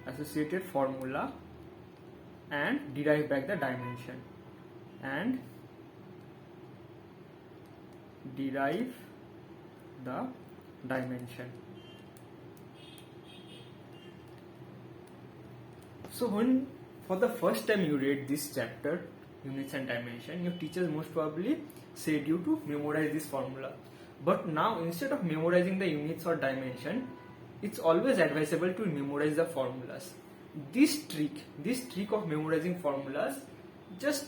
associated formula and derive back the dimension So when for the first time you read this chapter, units and dimension, your teachers most probably said you to memorize this formula. But now instead of memorizing the units or dimension, it's always advisable to memorize the formulas. This trick of memorizing formulas just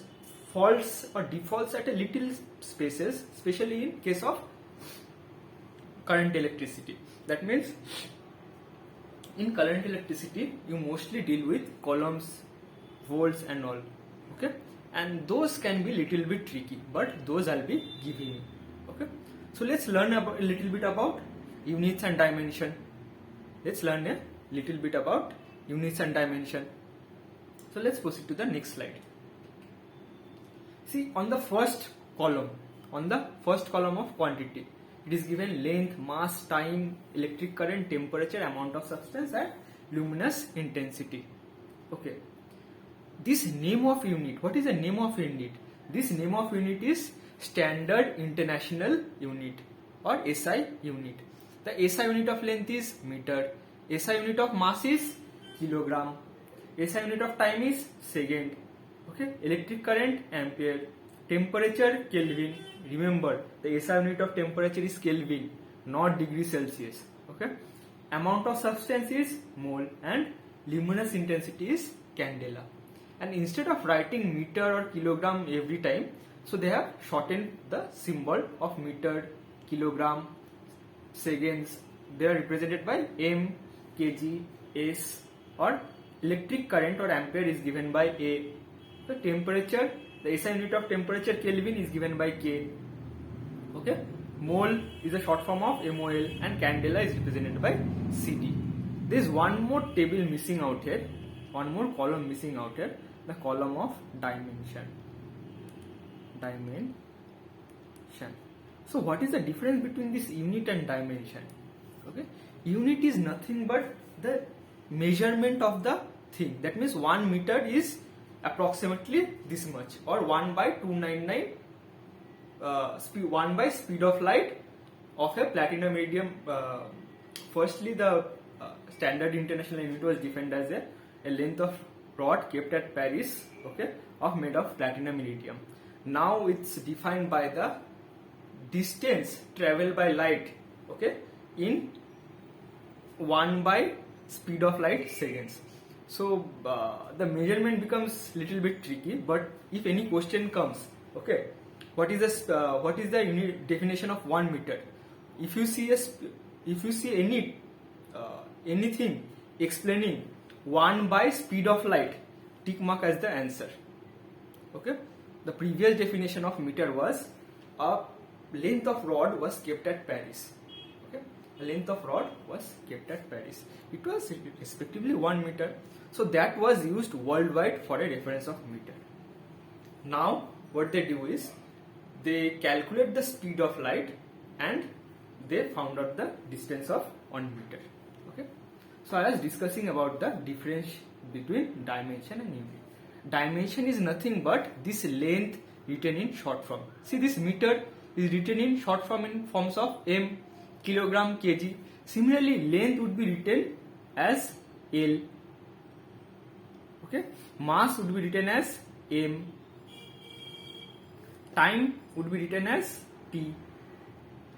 falls or defaults at a little spaces, especially in case of current electricity. That means in current electricity you mostly deal with coulombs, volts and all, okay, and those can be little bit tricky, but those I'll be giving you. Okay, so let's learn a little bit about units and dimension. So let's proceed to the next slide. See, on the first column of quantity, it is given length, mass, time, electric current, temperature, amount of substance and luminous intensity. Okay, this name of unit, what is the name of unit? This name of unit is Standard International Unit or SI unit. The SI unit of length is meter, SI unit of mass is kilogram, SI unit of time is second, okay, electric current ampere, temperature Kelvin. Remember, the SI unit of temperature is Kelvin, not degree Celsius. Okay, amount of substance is mole and luminous intensity is candela. And instead of writing meter or kilogram every time, so they have shortened the symbol of meter, kilogram, seconds. They are represented by M, kg, S, or electric current or ampere is given by A. The temperature, the SI unit of temperature Kelvin is given by K. Okay, mole is a short form of MOL and candela is represented by CD. There is one more table missing out here, one more column missing out here, the column of dimension. So what is the difference between this unit and dimension? Okay, unit is nothing but the measurement of the thing. That means 1 meter is approximately this much, or 1 by 299 1 by speed of light of a platinum iridium. Firstly, the Standard International Unit was defined as a length of rod kept at Paris, okay, made of platinum iridium. Now it's defined by the distance traveled by light, okay, in 1 by speed of light seconds. So the measurement becomes little bit tricky, but if any question comes, okay, what is the unit definition of 1 meter? If you see any anything explaining 1 by speed of light, tick mark as the answer. Okay, the previous definition of meter was a length of rod was kept at Paris. Okay, a length of rod was kept at Paris. It was respectively 1 meter. So that was used worldwide for a reference of meter. Now what they do is they calculate the speed of light and they found out the distance of 1 meter. Okay, so I was discussing about the difference between dimension and unit. Dimension is nothing but this length written in short form. See, this meter is written in short form in forms of m, kilogram, kg. Similarly, length would be written as L. Okay, mass would be written as m. Time would be written as t.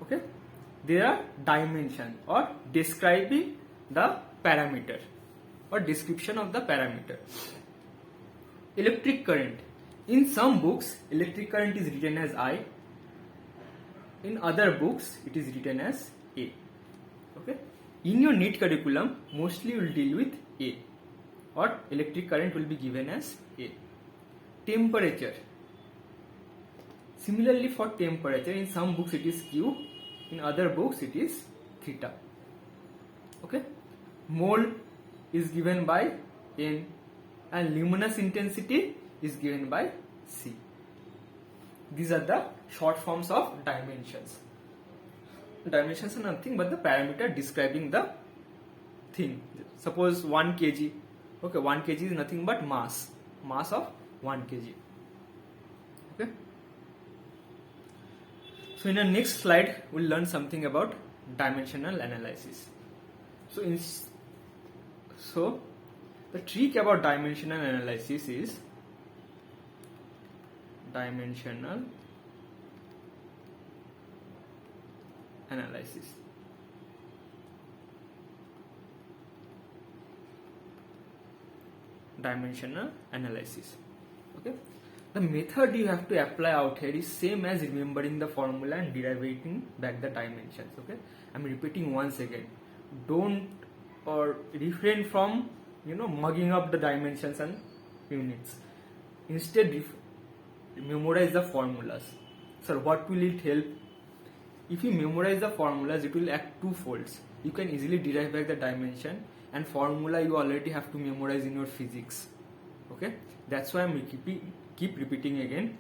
Okay, there are dimension or describing the parameter or description of the parameter. Electric current. In some books, electric current is written as I. In other books, it is written as A. Okay. In your NEET curriculum, mostly you will deal with A, or electric current will be given as A. Temperature. Similarly, for temperature, in some books it is Q, in other books it is theta. Okay. Mole is given by N, and luminous intensity is given by C. These are the short forms of dimensions. Dimensions are nothing but the parameter describing the thing. Suppose 1 kg. Okay, 1 kg is nothing but mass of 1 kg. Okay. So in the next slide, we'll learn something about dimensional analysis. So the trick about dimensional analysis is dimensional analysis. Dimensional analysis. Okay. The method you have to apply out here is same as remembering the formula and deriving back the dimensions. Okay. I'm repeating once again. Don't or refrain from mugging up the dimensions and units. Instead, memorize the formulas. Sir, what will it help? If you memorize the formulas, it will act two-folds. You can easily derive back the dimension, and formula you already have to memorize in your physics. Okay, that's why I'm keep repeating again,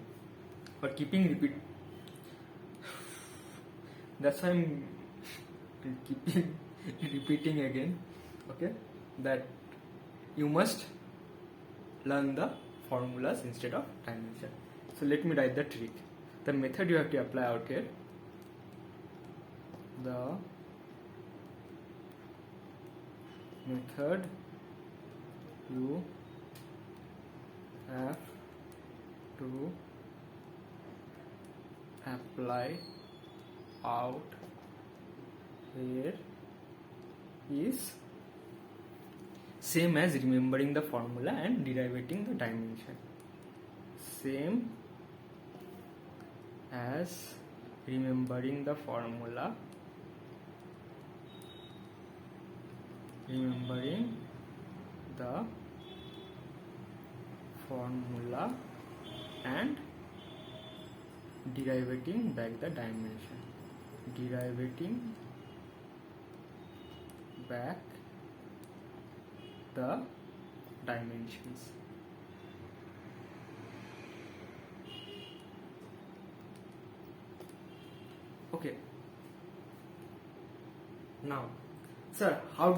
or that's why I'm keeping repeating again. Okay, that you must learn the formulas instead of dimension. So let me write the trick. The method you have to apply out here. The method you have to apply out here is same as remembering the formula and deriving the dimension. Same as remembering the formula, and deriving back the dimension. Deriving back the dimensions. Okay. Now, sir, are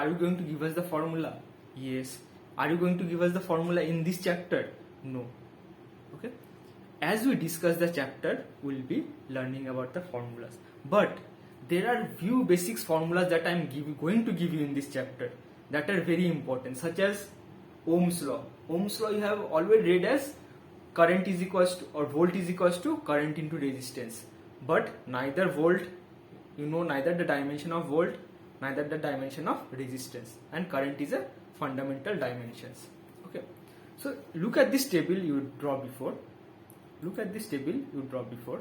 you going to give us the formula? Yes. Are you going to give us the formula in this chapter? No. Okay. As we discuss the chapter, we'll be learning about the formulas. But there are few basics formulas that I'm going to give you in this chapter that are very important, such as Ohm's law. Ohm's law you have already read as current is equals to, or volt is equals to current into resistance. But neither volt, neither the dimension of volt neither the dimension of resistance, and current is a fundamental dimensions. Okay, so look at this table you draw before. Look at this table you draw before.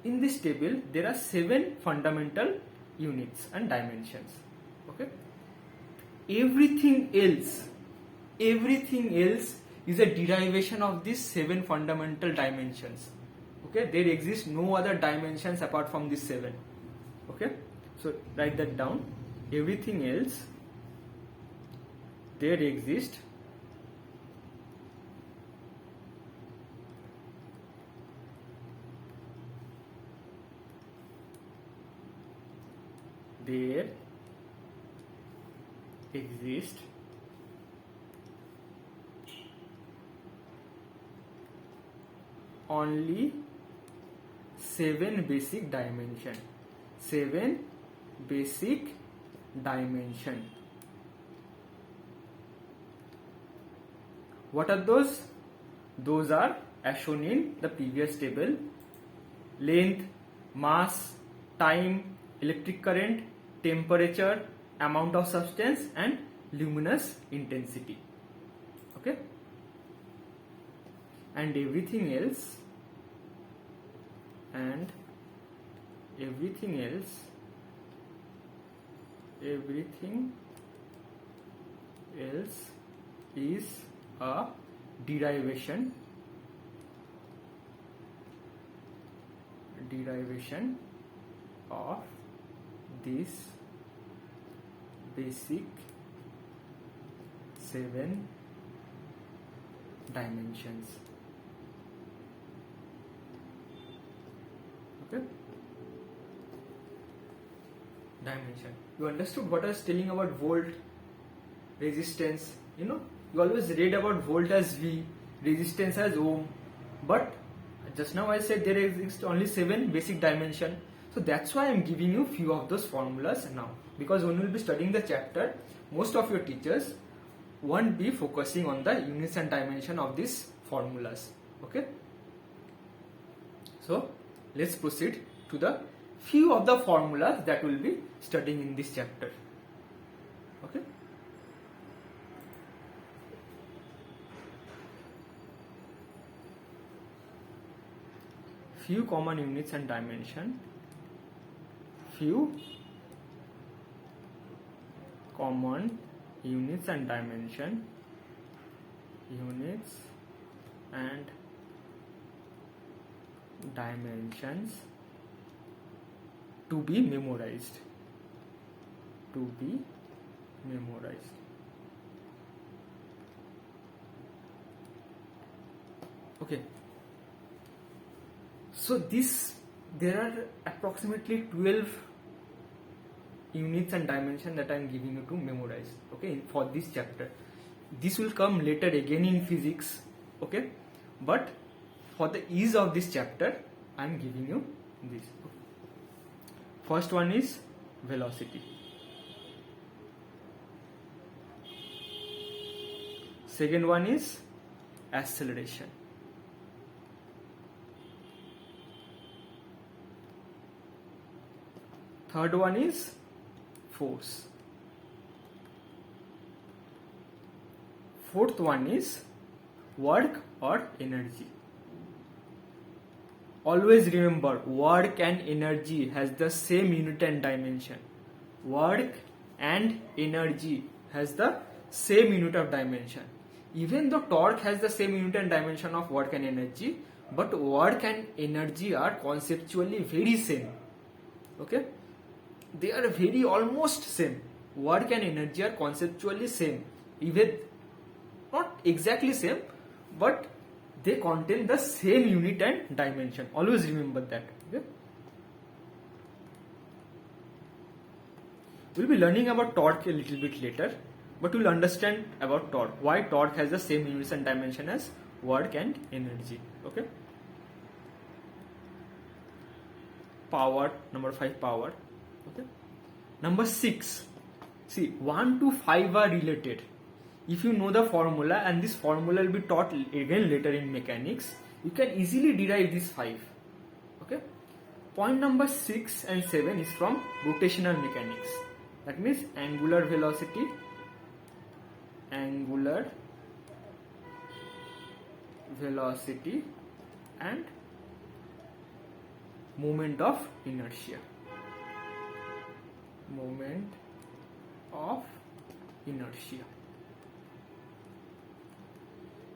In this table there are 7 fundamental units and dimensions. Okay, everything else is a derivation of these 7 fundamental dimensions. Okay, there exists no other dimensions apart from these 7. Okay, so write that down. Everything else, there exists only 7 basic dimension. 7 basic dimension. What are those? Those are as shown in the previous table: length, mass, time, electric current, temperature, amount of substance, and luminous intensity. Okay, and everything else is a derivation of these basic 7 dimensions. Okay, dimension. You understood what I was telling about volt, resistance? You always read about volt as V, resistance as ohm, but just now I said there exist only 7 basic dimension. So that's why I am giving you few of those formulas now, because when you will be studying the chapter, most of your teachers won't be focusing on the units and dimension of these formulas. Okay, so let's proceed to the few of the formulas that we'll be studying in this chapter. Okay, few common units and dimension. Few common units and dimension. Units and dimensions to be memorized. Okay, so there are approximately 12 units and dimension that I am giving you to memorize. Okay, for this chapter. This will come later again in physics. Okay, but for the ease of this chapter, I am giving you this. First one is velocity. Second one is acceleration. Third one is force. Fourth one is work or energy. Always remember, work and energy has the same unit and dimension. Work and energy has the same unit of dimension. Even though torque has the same unit and dimension of work and energy, but work and energy are conceptually very same. Okay, they are very almost same. Work and energy are conceptually same, even not exactly same, but they contain the same unit and dimension. Always remember that. Okay, we'll be learning about torque a little bit later, but we'll understand about torque, why torque has the same units and dimension as work and energy. Okay, power, number 5, power. Okay, number 6, see 1 to 5 are related. If you know the formula, and this formula will be taught again later in mechanics, you can easily derive this 5. Okay, point number 6 and 7 is from rotational mechanics. that means angular velocity and moment of inertia.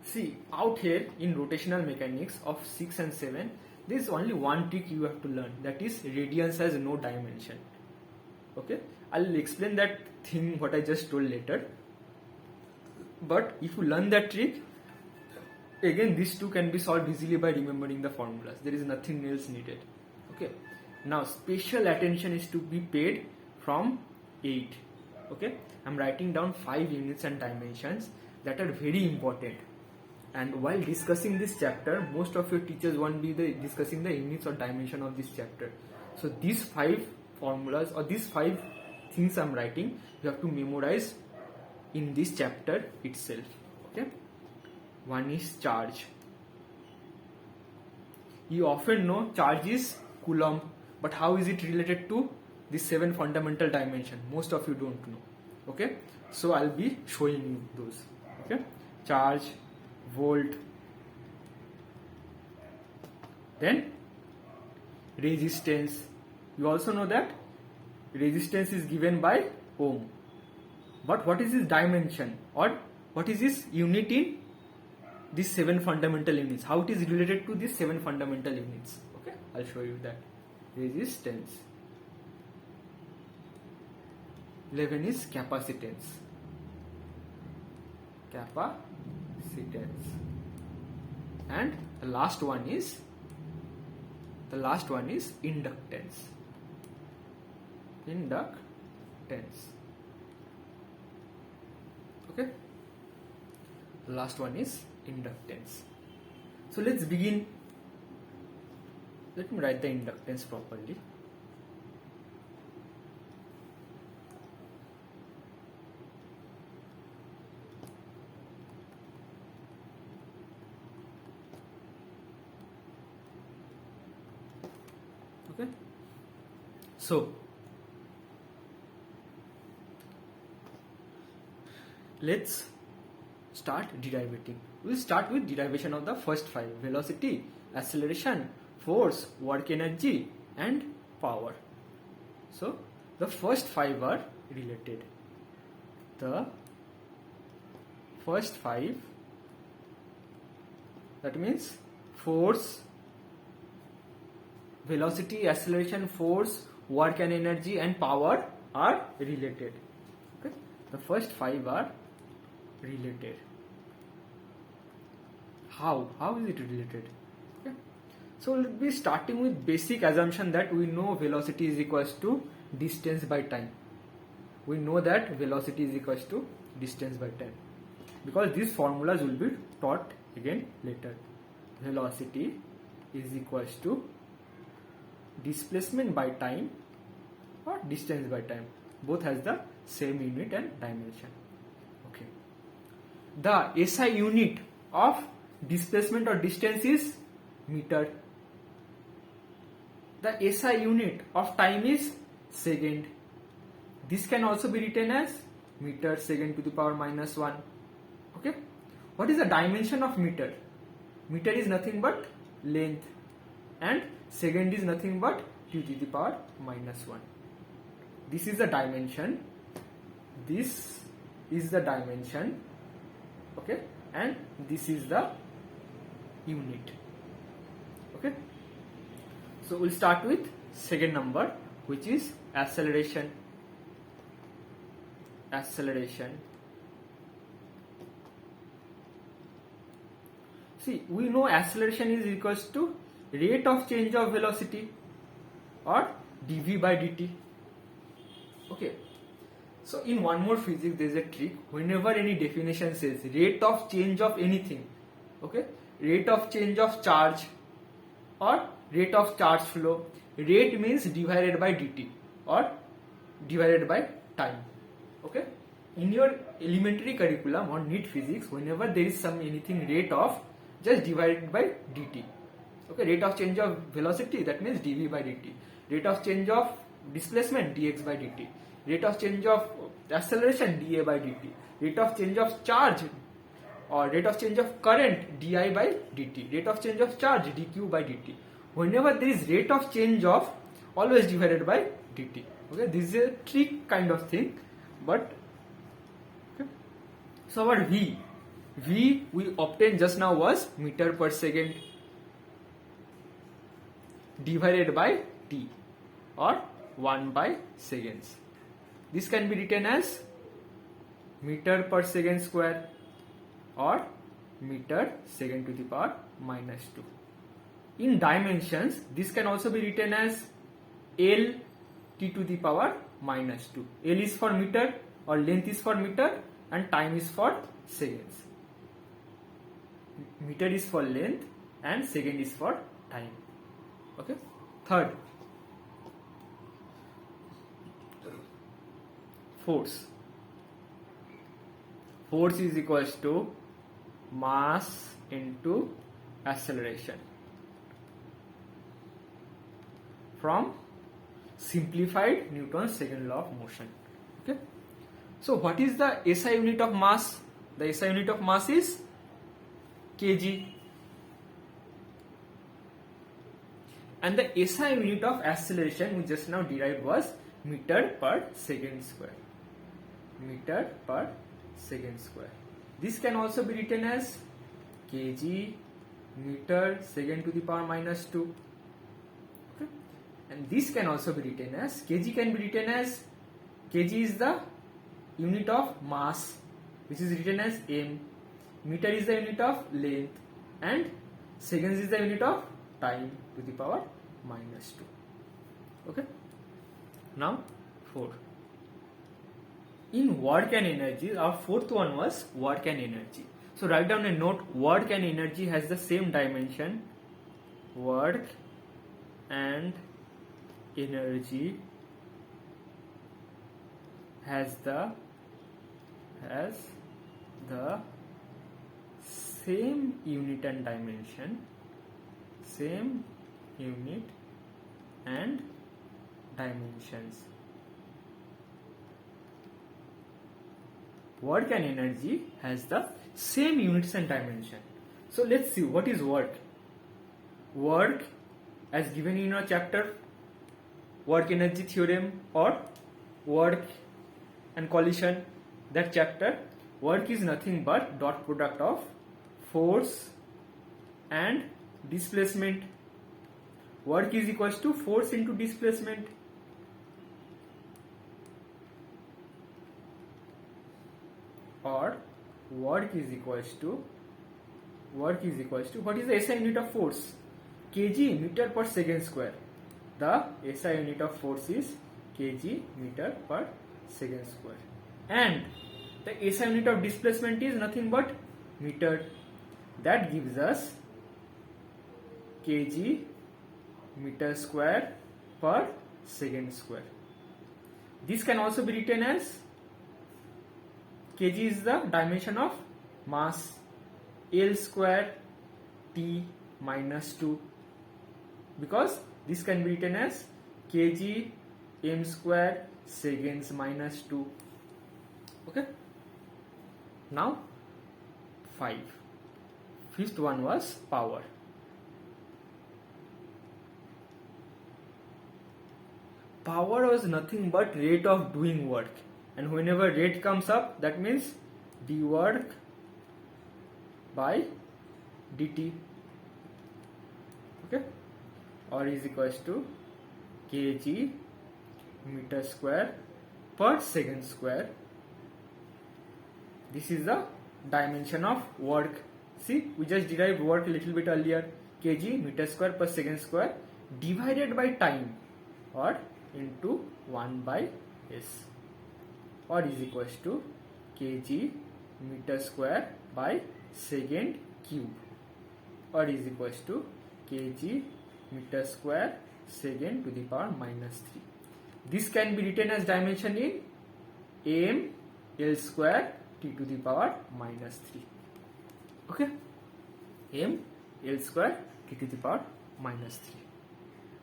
See, out here in rotational mechanics of 6 and 7, there is only one trick you have to learn, that is radiance has no dimension. Okay, I'll explain that thing what I just told later. But if you learn that trick, again these two can be solved easily by remembering the formulas. There is nothing else needed. Okay, now special attention is to be paid from 8. Okay, I'm writing down 5 units and dimensions that are very important. And while discussing this chapter, most of your teachers won't be discussing the units or dimension of this chapter. So these 5 formulas or these 5 things I'm writing, you have to memorize in this chapter itself. Okay, one is charge. You often know charge is Coulomb, but how is it related to the 7 fundamental dimension? Most of you don't know. Okay, so I'll be showing you those. Okay, charge, volt, then resistance. You also know that resistance is given by ohm, but what is its dimension or what is its unit in these 7 fundamental units? How it is related to these 7 fundamental units? Okay, I'll show you that. Resistance. 11 is capacitance. And the last one is inductance. Okay, the last one is inductance. So let's begin. Let me write the inductance properly. Okay, so let's start derivating. We'll start with derivation of the first 5: velocity, acceleration, force, work energy, and power. So the first 5 are related. The first 5, that means force, velocity, acceleration, force, work and energy, and power are related. Okay, the first 5 are related. How is it related? Okay, so we'll be starting with basic assumption that we know velocity is equals to distance by time. We know that velocity is equals to distance by time because these formulas will be taught again later. Velocity is equals to displacement by time or distance by time. Both has the same unit and dimension. Okay, the SI unit of displacement or distance is meter. The SI unit of time is second. This can also be written as meter second to the power minus 1. Okay, what is the dimension of meter? Meter is nothing but length, and second is nothing but 2 to the power minus 1. This is the dimension. This is the dimension. Okay, and this is the unit. Okay, so we'll start with second number, which is acceleration. See, we know acceleration is equals to rate of change of velocity or dv by dt. Okay, so in one more physics there is a trick. Whenever any definition says rate of change of anything, okay, rate of change of charge or rate of charge flow, rate means divided by dt or divided by time. Okay, in your elementary curriculum or NEET physics, whenever there is some anything rate of, just divided by dt. Okay, rate of change of velocity, that means dv by dt. Rate of change of displacement, dx by dt. rate of change of acceleration dA by dt, rate of change of charge or rate of change of current di by dt, rate of change of charge dq by dt. Whenever there is rate of change of, always divided by dt. Okay, this is a trick kind of thing, but okay. So our v we obtained just now was meter per second divided by t, or 1 by seconds. This can be written as meter per second square or meter second to the power minus 2. In dimensions, this can also be written as L t to the power minus 2. L is for meter or length is for meter and time is for seconds. Meter is for length and second is for time. Okay. Third, force. Force is equals to mass into acceleration. From simplified Newton's second law of motion. Okay. So what is the SI unit of mass? The SI unit of mass is kg. And the SI unit of acceleration we just now derived was meter per second square. Meter per second square. This can also be written as kg meter second to the power minus 2. Okay. And this can also be written as, kg can be written as, kg is the unit of mass, which is written as m, meter is the unit of length, and seconds is the unit of time to the power minus 2. Okay. Now 4. In work and energy, our fourth one was work and energy. So write down a note, work and energy has the same dimension. Work and energy has the same unit and dimension, same unit and dimensions. Work and energy has the same units and dimension. So let's see what is work. Work, as given in our chapter work energy theorem or work and collision, that chapter, work is nothing but dot product of force and displacement. Work is equals to force into displacement. Or work is equals to what is the SI unit of force? Kg meter per second square. The SI unit of force is kg meter per second square. And the SI unit of displacement is nothing but meter. That gives us kg meter square per second square. This can also be written as, kg is the dimension of mass, L square t minus 2, because this can be written as kg m square seconds minus 2. Okay. Now 5. Fifth one was power. Power was nothing but rate of doing work, and whenever rate comes up, that means d work by dt. Okay. Or is equals to kg meter square per second square. This is the dimension of work. See, we just derived work a little bit earlier. Kg meter square per second square divided by time, or into 1 by s, or is equals to kg meter square by second cube, or is equals to kg meter square second to the power minus 3. This can be written as dimension in m L square t to the power minus 3. Okay, m L square t to the power minus 3.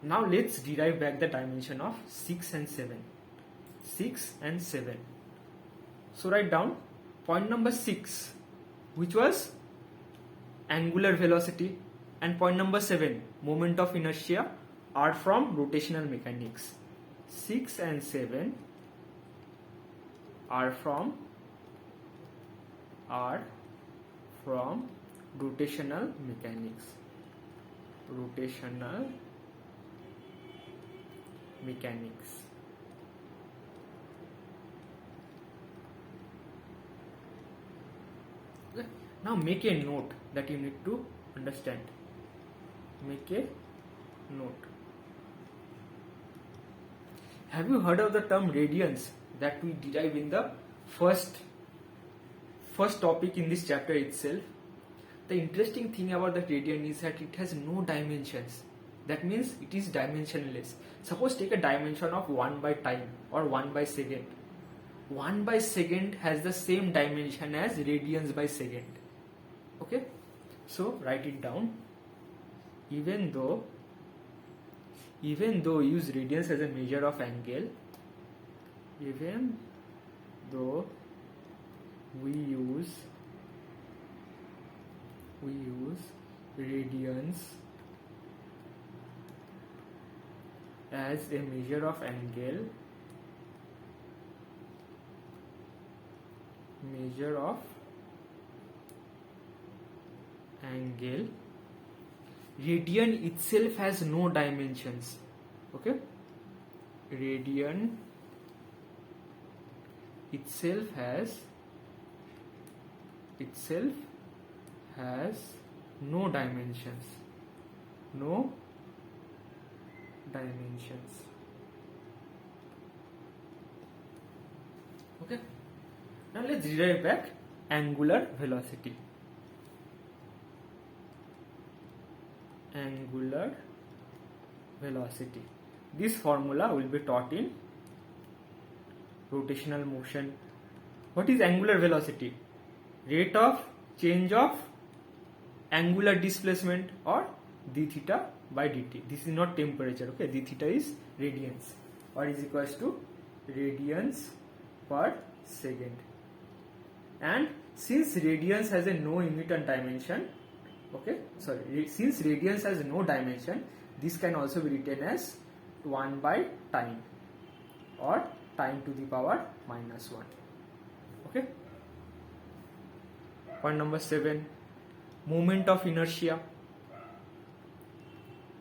Now let's derive back the dimension of 6 and 7. 6 and 7. So write down point number 6, which was angular velocity, and point number 7, moment of inertia, are from rotational mechanics. 6 and 7 are from rotational mechanics. Rotational mechanics. Okay. Now make a note that you need to understand. Make a note. Have you heard of the term radians that we derive in the first topic in this chapter itself? The interesting thing about the radian is that it has no dimensions. That means it is dimensionless. Suppose take a dimension of 1 by time or 1 by second. 1 by second has the same dimension as radians by second. Okay? So write it down. Even though we use radians as a measure of angle, even though we use radians as a measure of angle, radian itself has no dimensions. Okay, radian itself has no dimensions. Okay, now let's derive back angular velocity. This formula will be taught in rotational motion. What is angular velocity? Rate of change of angular displacement, or d theta by dt. This is not temperature, okay? D theta is radians, or is equals to radians per second. And since radians has a no unit and dimension, since radians has no dimension, this can also be written as 1 by time, or time to the power minus 1. Okay. Point number 7, moment of inertia.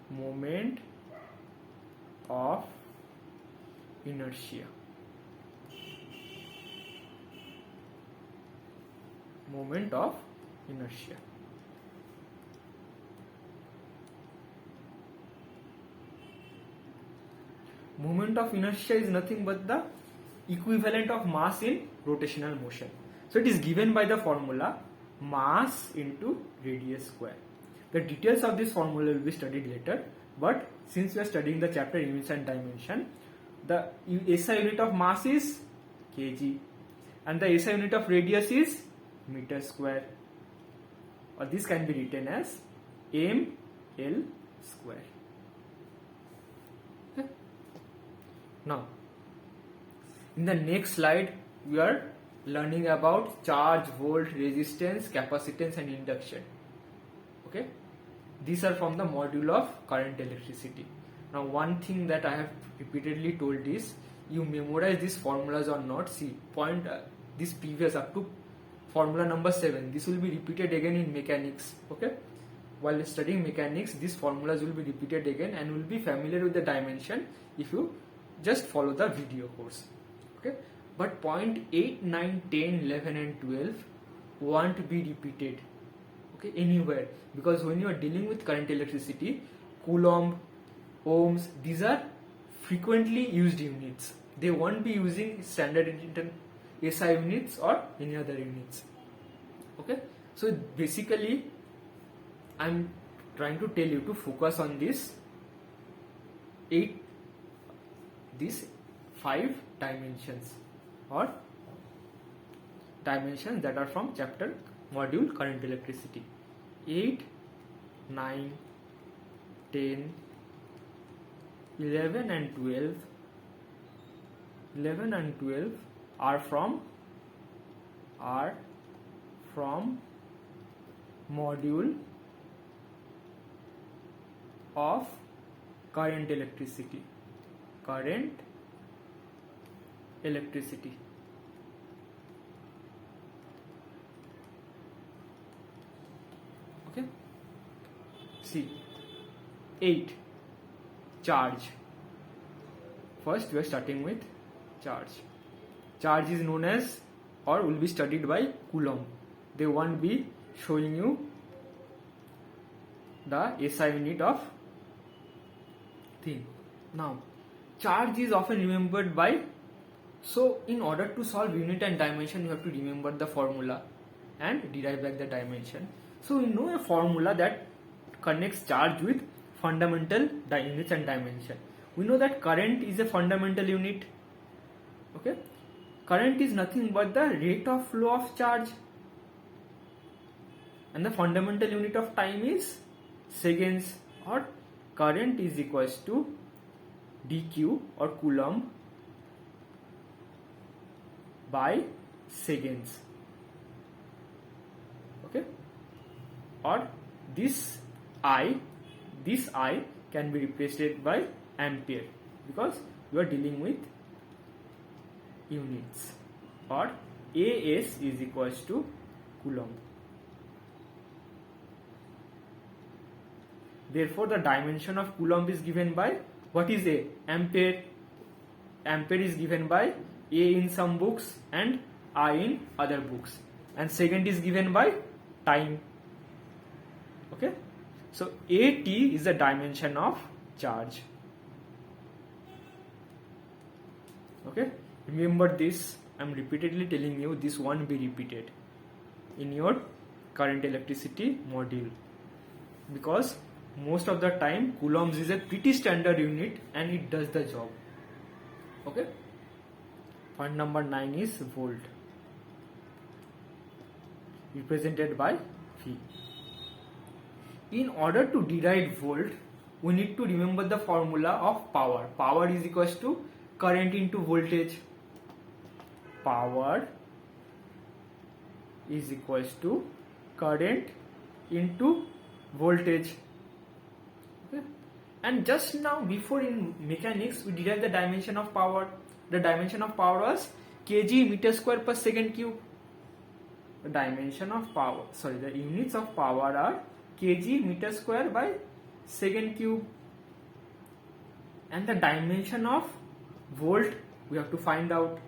Moment of inertia. Moment of inertia. Moment of inertia is nothing but the equivalent of mass in rotational motion. So it is given by the formula mass into radius square. The details of this formula will be studied later, but since we are studying the chapter units and dimension, the SI unit of mass is kg and the SI unit of radius is meter square, or this can be written as ml square. Okay. Now in the next slide we are learning about charge, volt, resistance, capacitance and induction. Okay, these are from the module of current electricity. Now one thing that I have repeatedly told is, you memorize these formulas or not. See, this previous up to formula number 7, this will be repeated again in mechanics. Okay, while studying mechanics, these formulas will be repeated again and will be familiar with the dimension if you just follow the video course. Okay, but point 8, 9, 10, 11 and 12 won't be repeated, okay, anywhere, because when you are dealing with current electricity, coulomb, ohms, these are frequently used units. They won't be using standard SI units or any other units. Okay, so basically I'm trying to tell you to focus on these 5 dimensions, or dimensions that are from chapter module current electricity. 8, 9, 10, 11 and 12 11 and 12 are from module of current electricity. Okay, see, 8 charge. First we are starting with charge is known as, or will be studied by, Coulomb. They won't be showing you the SI unit of thing. Now charge is often remembered by, so in order to solve unit and dimension you have to remember the formula and derive back the dimension. So we know a formula that connects charge with fundamental units and dimension. We know that current is a fundamental unit. Okay, current is nothing but the rate of flow of charge, and the fundamental unit of time is seconds, or current is equals to dq or coulomb by seconds. Okay, or this I can be replaced by ampere, because you are dealing with units, or AS is equals to coulomb. Therefore the dimension of coulomb is given by, what is A? Ampere. Ampere is given by A in some books and I in other books, and second is given by time. Okay, so AT is the dimension of charge. Okay, remember this. I'm repeatedly telling you, this won't be repeated in your current electricity module, because most of the time coulombs is a pretty standard unit and it does the job. Okay, point number 9 is volt, represented by V. In order to derive volt, we need to remember the formula of power. Power is equals to current into voltage. Power is equals to current into voltage. Okay. And just now, before in mechanics, we derived the dimension of power. The dimension of power was kg meter square per second cube. The dimension of power, the units of power are kg meter square by second cube, and the dimension of volt we have to find out.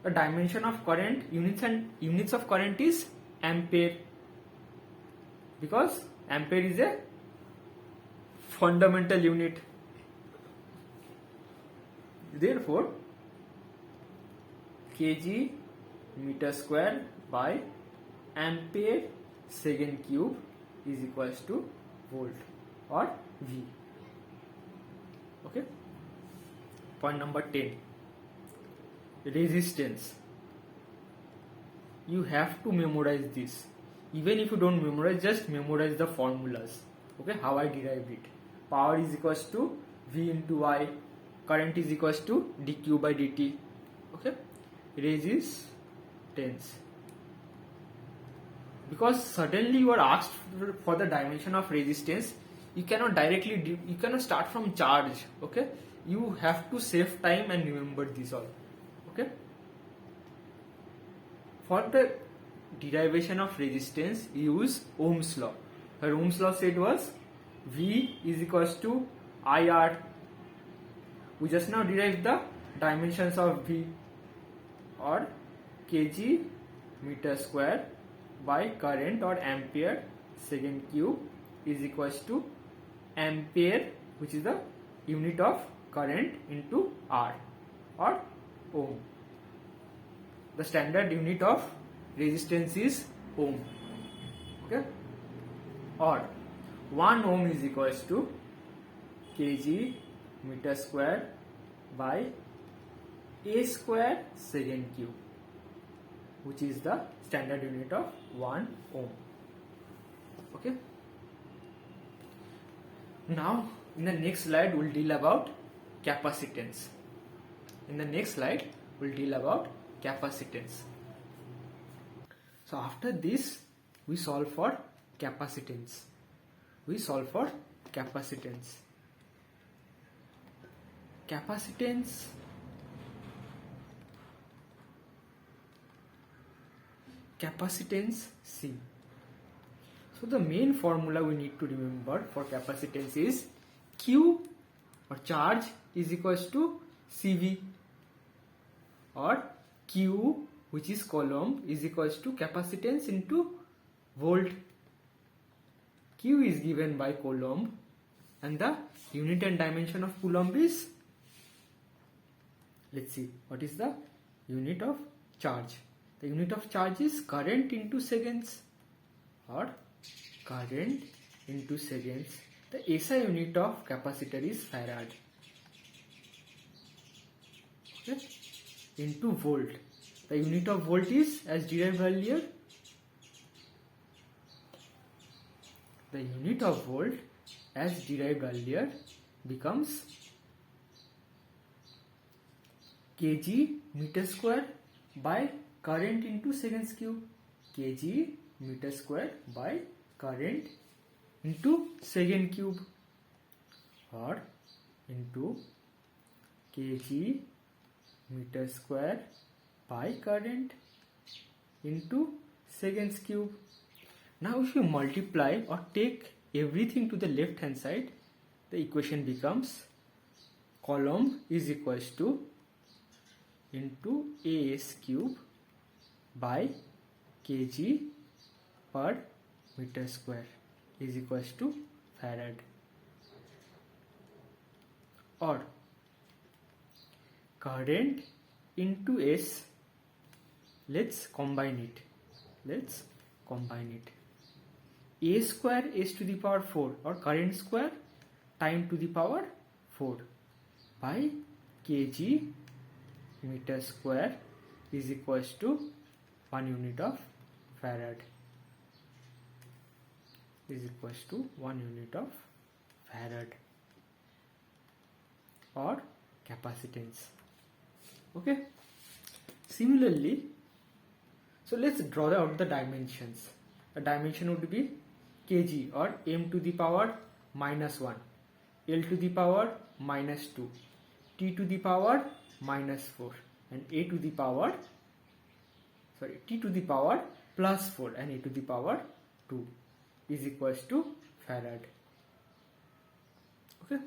The dimension of current, units of current is ampere, because ampere is a fundamental unit. Therefore kg meter square by ampere second cube is equals to volt, or V. Okay. Point number 10, resistance. You have to memorize this. Even if you don't memorize, just memorize the formulas. Okay, how I derived it. Power is equals to V into I. Current is equals to dq by dt. Okay, resistance. Because suddenly you are asked for the dimension of resistance, you cannot start from charge. Okay, you have to save time and remember this all. Okay, for the derivation of resistance, use Ohm's law. Her Ohm's law said was V is equals to IR. We just now derived the dimensions of V, or kg meter square by current, or ampere second cube, is equals to ampere, which is the unit of current, into R, or ohm. The standard unit of resistance is ohm. Okay, or 1 ohm is equals to kg meter square by A square second cube, which is the standard unit of 1 ohm. Okay. Now in the next slide we'll deal about capacitance. In the next slide we'll deal about capacitance. So after this, we solve for capacitance. Capacitance C. So the main formula we need to remember for capacitance is Q or charge is equals to CV, or Q, which is Coulomb, is equals to capacitance into volt. Q is given by Coulomb and the unit and dimension of Coulomb is, let's see, what is the unit of charge? The unit of charge is current into seconds, or current into seconds. The SI unit of capacitor is farad. Okay? Into volt. The unit of volt is, as derived earlier, the unit of volt as derived earlier becomes kg meter square by current into seconds cube. Kg meter square by current into second cube, or into kg meter square by current into seconds cube. Now if you multiply or take everything to the left hand side, the equation becomes Coulomb is equals to into AS cube by kg per meter square is equals to farad, or current into S. Let's combine it. A square S to the power 4, or current square time to the power 4 by kg meter square is equals to 1 unit of farad. Or capacitance. Okay. Similarly, so let's draw out the dimensions. A dimension would be kg, or m to the power minus 1, l to the power minus 2, t to the power minus 4, and t to the power plus 4 and a to the power 2 is equals to farad. Okay.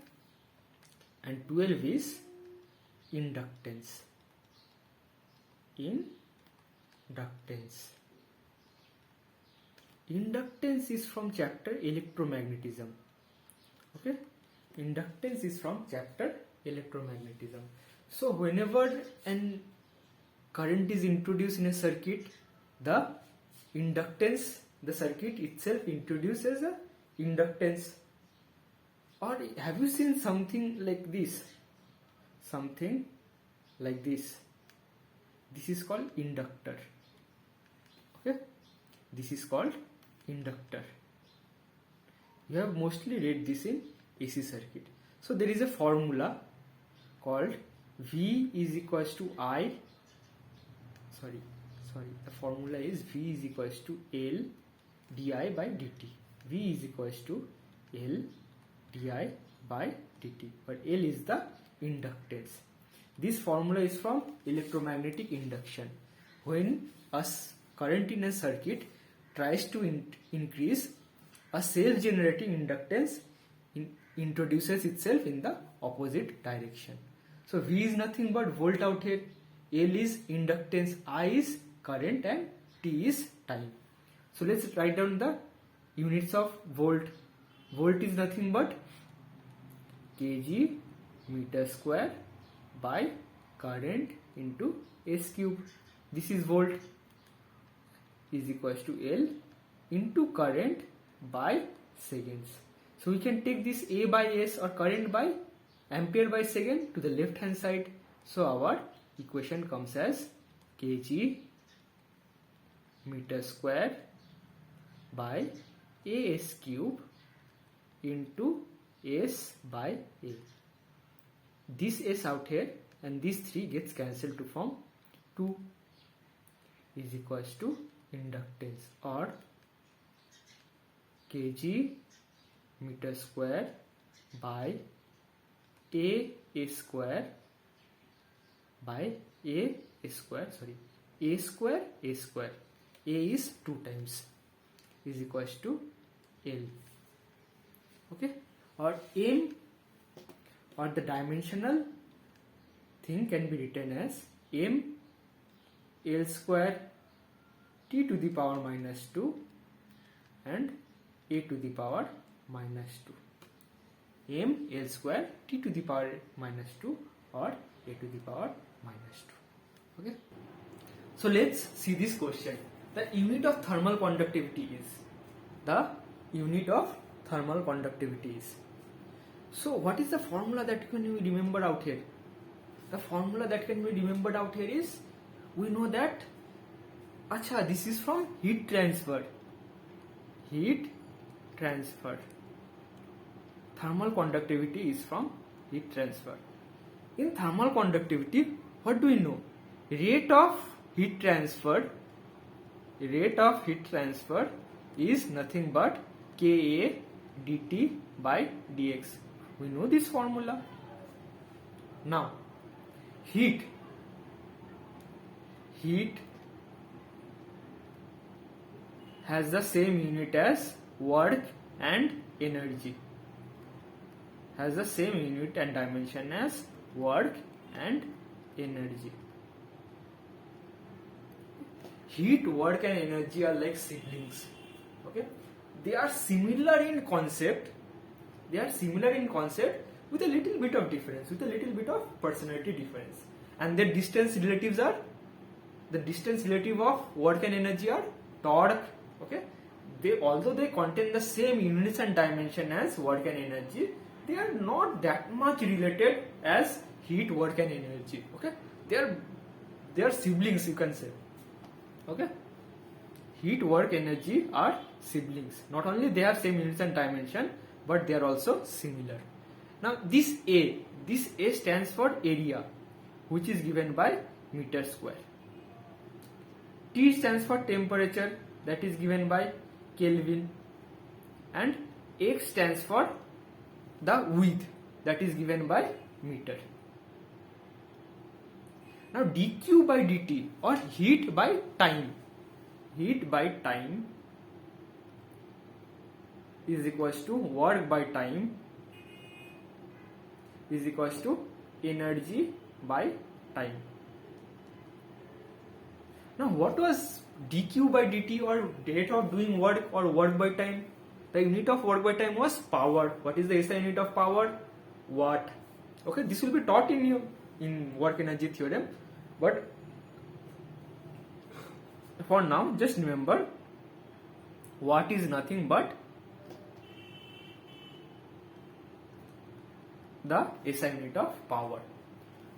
And 12 is inductance. Inductance is from chapter electromagnetism. Okay. Inductance is from chapter electromagnetism. So whenever an current is introduced in a circuit, the inductance, the circuit itself introduces a inductance. Or have you seen something like this? This is called inductor. Okay, this is called inductor. You have mostly read this in AC circuit. So there is a formula called V is equals to I. The formula is V is equals to L di by dt. V is equals to L di by dt, but L is the inductance. This formula is from electromagnetic induction. When a current in a circuit tries to increase, a self-generating inductance introduces itself in the opposite direction. So V is nothing but volt out here, L is inductance, I is current, and T is time. So let's write down the units of volt. Volt is nothing but kg meter square by current into S cube. This is volt, is equals to L into current by seconds. So we can take this A by S, or current by ampere by second, to the left hand side. So our equation comes as kg meter square by AS cube into S by A. This S out here and these 3 gets cancelled to form 2 is equals to inductance or kg meter square by a square by a square a is 2 times is equals to L. Okay, or M or the dimensional thing can be written as M L square t to the power minus 2 and a to the power minus 2. M L square t to the power minus 2 or a to the power minus 2. Okay, so let's see this question. The unit of thermal conductivity is So what is the formula that can be remembered out here? The formula that can be remembered out here is, we know that this is from heat transfer. Thermal conductivity is from heat transfer. In thermal conductivity, what do we know? Rate of heat transfer is nothing but Ka dt by dx. We know this formula. Now, heat has the same unit as work and energy. Has the same unit and dimension as work and energy. Heat, work and energy are like siblings. Okay, they are similar in concept. With a little bit of difference, with a little bit of personality difference, and their distance relatives are, the distance relative of work and energy are torque. Okay, although they contain the same units and dimension as work and energy, they are not that much related as heat, work and energy. Okay, they are siblings, you can say. Okay, heat, work, energy are siblings. Not only they have same units and dimension, but they are also similar. Now this A stands for area, which is given by meter square. T stands for temperature, that is given by Kelvin, and X stands for the width, that is given by meter. Now dq by dt or heat by time is equals to work by time is equals to energy by time. Now what was dq by dt or rate of doing work or work by time? The unit of work by time was power. What is the SI unit of power? Watt. Okay, this will be taught in work energy theorem, but for now just remember watt is nothing but the SI unit of power.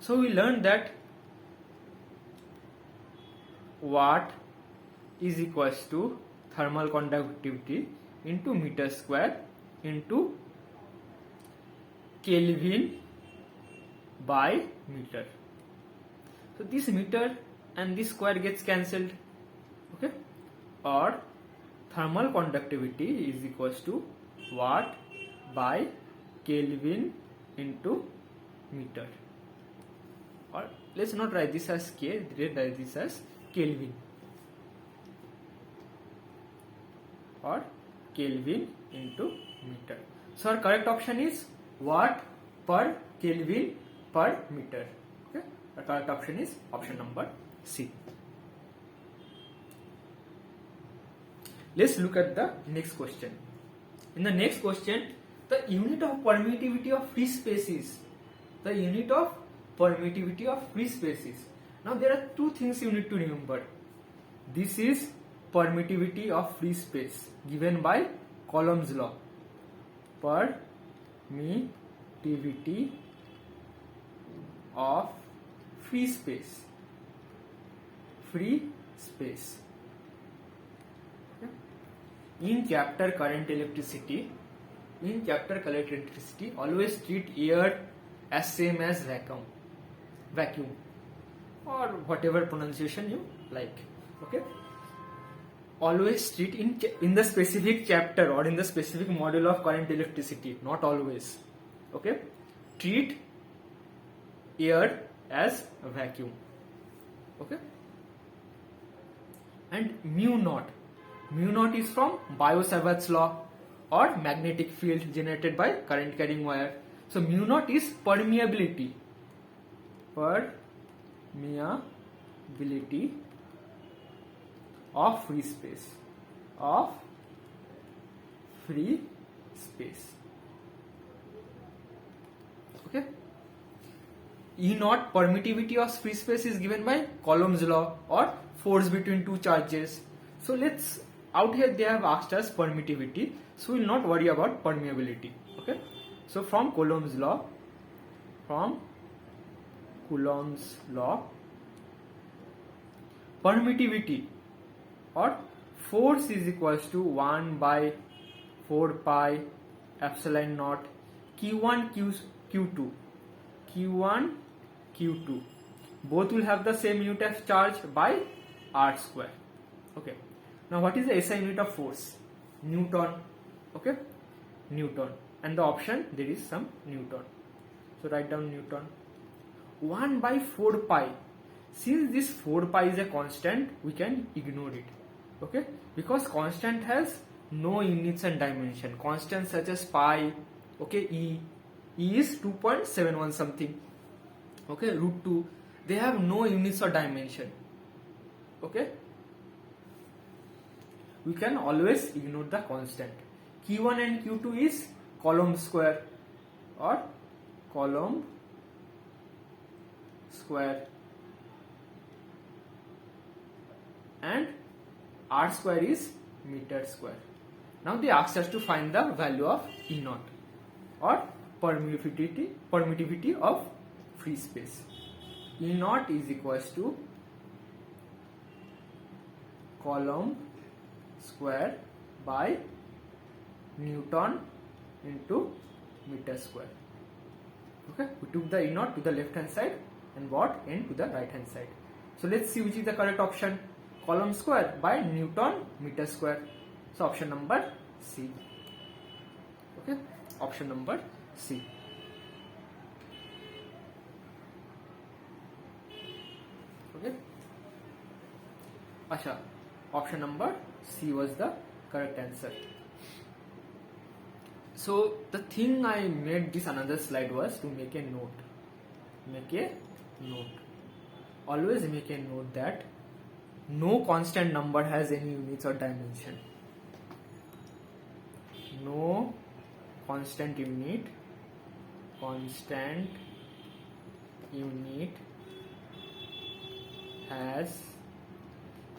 So we learned that watt is equals to thermal conductivity into meter square into Kelvin by meter. So this meter and this square gets cancelled. Okay, or thermal conductivity is equals to watt by Kelvin into meter. Or let's not write this as K, let's write this as Kelvin, or Kelvin into meter. So our correct option is watt per Kelvin per meter. Okay, our correct option is option number C. Let's look at the next question. In the next question, the unit of permittivity of free space is Now there are two things you need to remember. This is permittivity of free space given by Coulomb's law. Permittivity of free space. In chapter current electricity, always treat air as same as vacuum. or whatever pronunciation you like. Okay, always treat in the specific chapter or in the specific module of current electricity, not always. Okay, treat air as a vacuum. Okay, and mu naught is from Biot-Savart's law or magnetic field generated by current carrying wire. So mu naught is permeability of free space, okay. E naught, permittivity of free space, is given by Coulomb's law or force between two charges. So let's, out here they have asked us permittivity, so we will not worry about permeability. Okay, so from Coulomb's law, permittivity or force is equals to 1 by 4 pi epsilon naught Q1 Q2. Q1 Q2 both will have the same unit of charge by r square. Okay, now what is the SI unit of force? Newton. Okay, Newton, and the option there is some Newton, so write down Newton. 1 by 4 pi, since this 4 pi is a constant, we can ignore it. Okay, because constant has no units and dimension. Constants such as pi, okay, E is 2.71 something, okay, root 2, they have no units or dimension. Okay, we can always ignore the constant. Q1 and Q2 is Coulomb square or Coulomb square, and r square is meter square. Now they asked us to find the value of E naught or permittivity of free space. E naught is equals to Coulomb square by Newton into meter square. Okay, we took the E naught to the left hand side and brought N to the right hand side. So let's see which is the correct option. Coulomb square by Newton meter square. So option number C. Okay, option number C. Okay, Asha, option number C was the correct answer. So the thing I made this another slide was to make a note. Always make a note that no constant number has any units or dimension. No constant unit has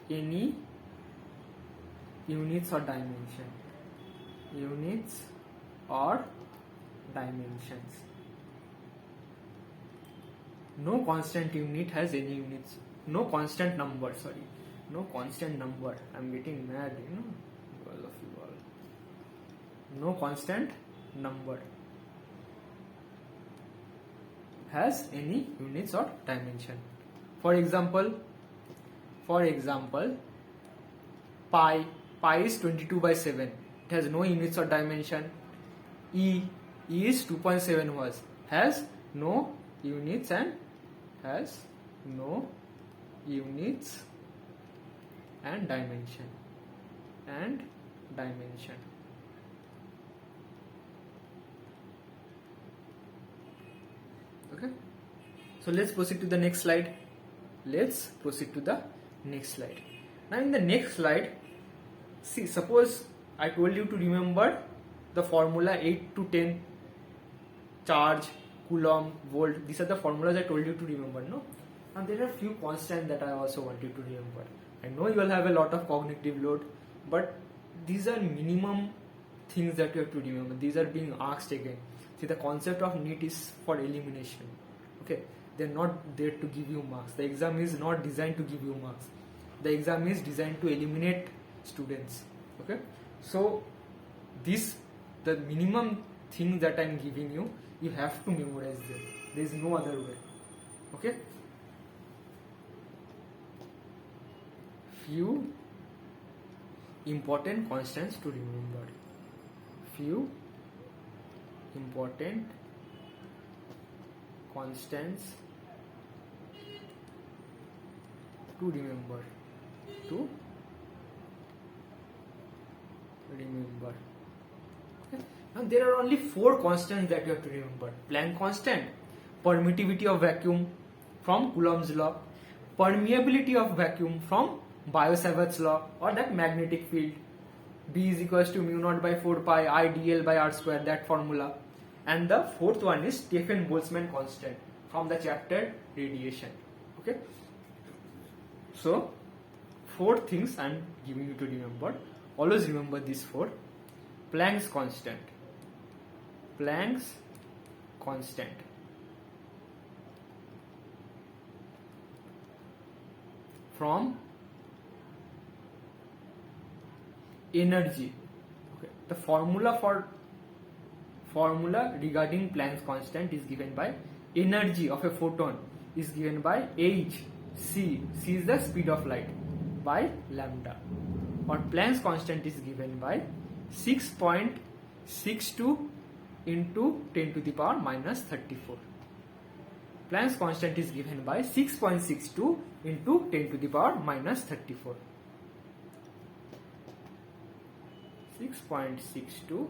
any units or dimension. No constant unit has any units. No constant number. I'm getting mad, because of you all. No constant number has any units or dimension. For example, pi is 22 by 7. It has no units or dimension. E is 2.7 was, has no units and dimension. Okay, so let's proceed to the next slide. Now in the next slide, see, suppose I told you to remember the formula 8 to 10, charge, coulomb, volt. These are the formulas I told you to remember, no? And there are few constants that I also want you to remember. I know you will have a lot of cognitive load, but these are minimum things that you have to remember. These are being asked again. See, the concept of NEET is for elimination. Okay, they're not there to give you marks. The exam is not designed to give you marks. The exam is designed to eliminate students. Okay, so the minimum things that I'm giving you, you have to memorize them. There is no other way. Okay, few important constants to remember. Few important constants to remember. Okay. Now there are only 4 constants that you have to remember. Planck constant, permittivity of vacuum from Coulomb's law, permeability of vacuum from Biot-Savart's law or that magnetic field, B is equals to mu naught by 4 pi I dl by r square, that formula. And the fourth one is Stefan-Boltzmann constant from the chapter radiation. Okay. So 4 things I am giving you to remember. Always remember these 4. Planck's constant. Planck's constant. From energy. Okay. The formula regarding Planck's constant is given by energy of a photon is given by h. C is the speed of light, by lambda. Or Planck's constant is given by 6.62 into 10 to the power minus 34. Planck's constant is given by 6.62 into 10 to the power minus 34. 6.62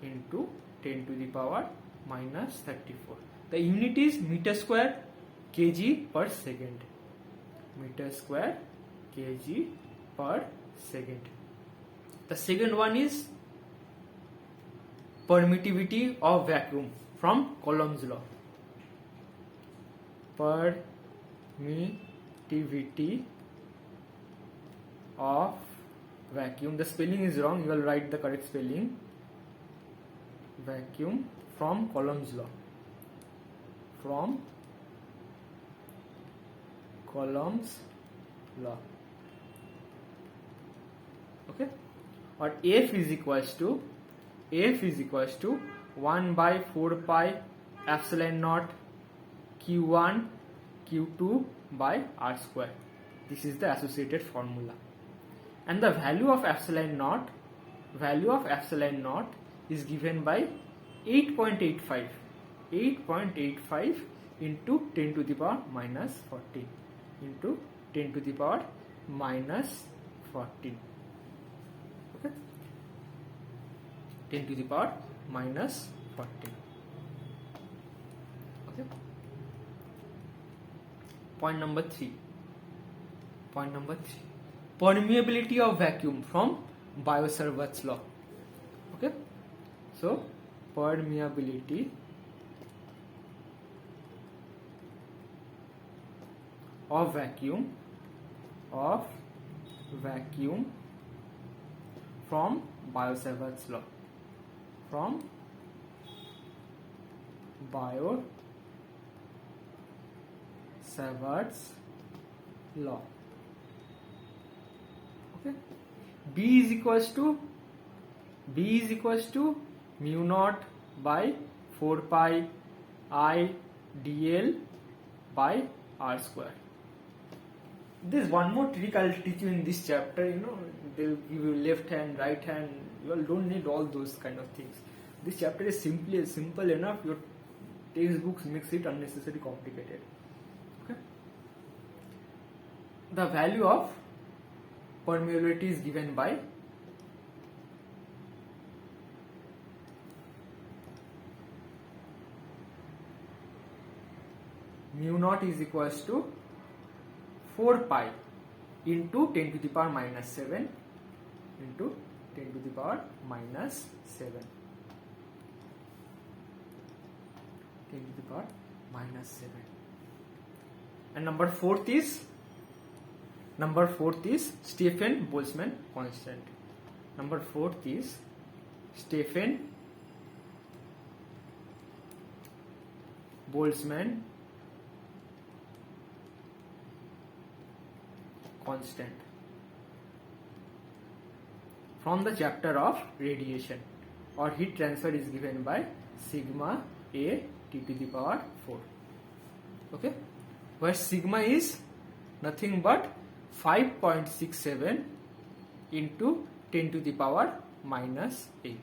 into 10 to the power minus 34. The unit is meter square kg per second. Meter square kg per second. The second one is permittivity of vacuum from Coulomb's law. Permittivity of vacuum. The spelling is wrong. You will write the correct spelling. Vacuum from Coulomb's law. From Coulomb's law. Okay. Or F is equals to 1 by 4 pi epsilon naught Q1 Q2 by R square. This is the associated formula. And the value of epsilon naught is given by 8.85 into 10 to the power minus 14 into 10 to the power minus 14. Okay. 10 to the power minus 14. Okay. Point number 3. Permeability of vacuum from Biot-Savart's law. Okay. So permeability of vacuum from Biot-Savart's law. From Biot-Savart's law. Okay. B is equals to mu naught by 4 pi I dl by r square. There's one more trick I'll teach you in this chapter. They'll give you left hand, right hand. You all don't need all those kind of things. This chapter is simple enough. Your textbooks makes it unnecessarily complicated. Okay. The value of permeability is given by mu naught is equals to 4 pi into 10 to the power minus 7 into 10 to the power minus 7. 10 to the power minus 7. And number fourth is Stefan-Boltzmann constant. Number fourth is Stefan-Boltzmann constant from the chapter of radiation, or heat transfer is given by sigma A T to the power 4. Okay, where sigma is nothing but 5.67 into 10 to the power minus 8.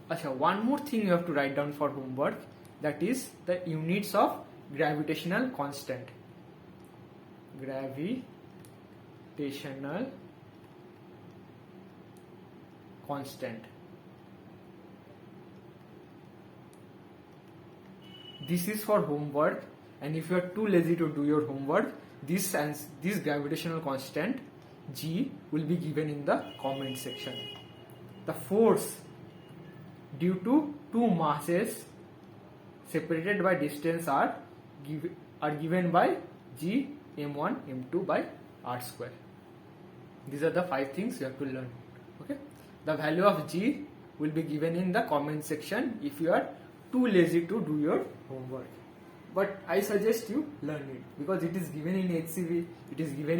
Achha, one more thing you have to write down for homework, that is the units of gravitational constant. Gravitational constant. This is for homework, and if you are too lazy to do your homework, this gravitational constant G will be given in the comment section. The force due to two masses separated by distance are given by G m1 m2 by r square. These are the 5 things you have to learn. Okay, the value of G will be given in the comment section if you are too lazy to do your homework, but I suggest you learn it because it is given in HCV, it is given in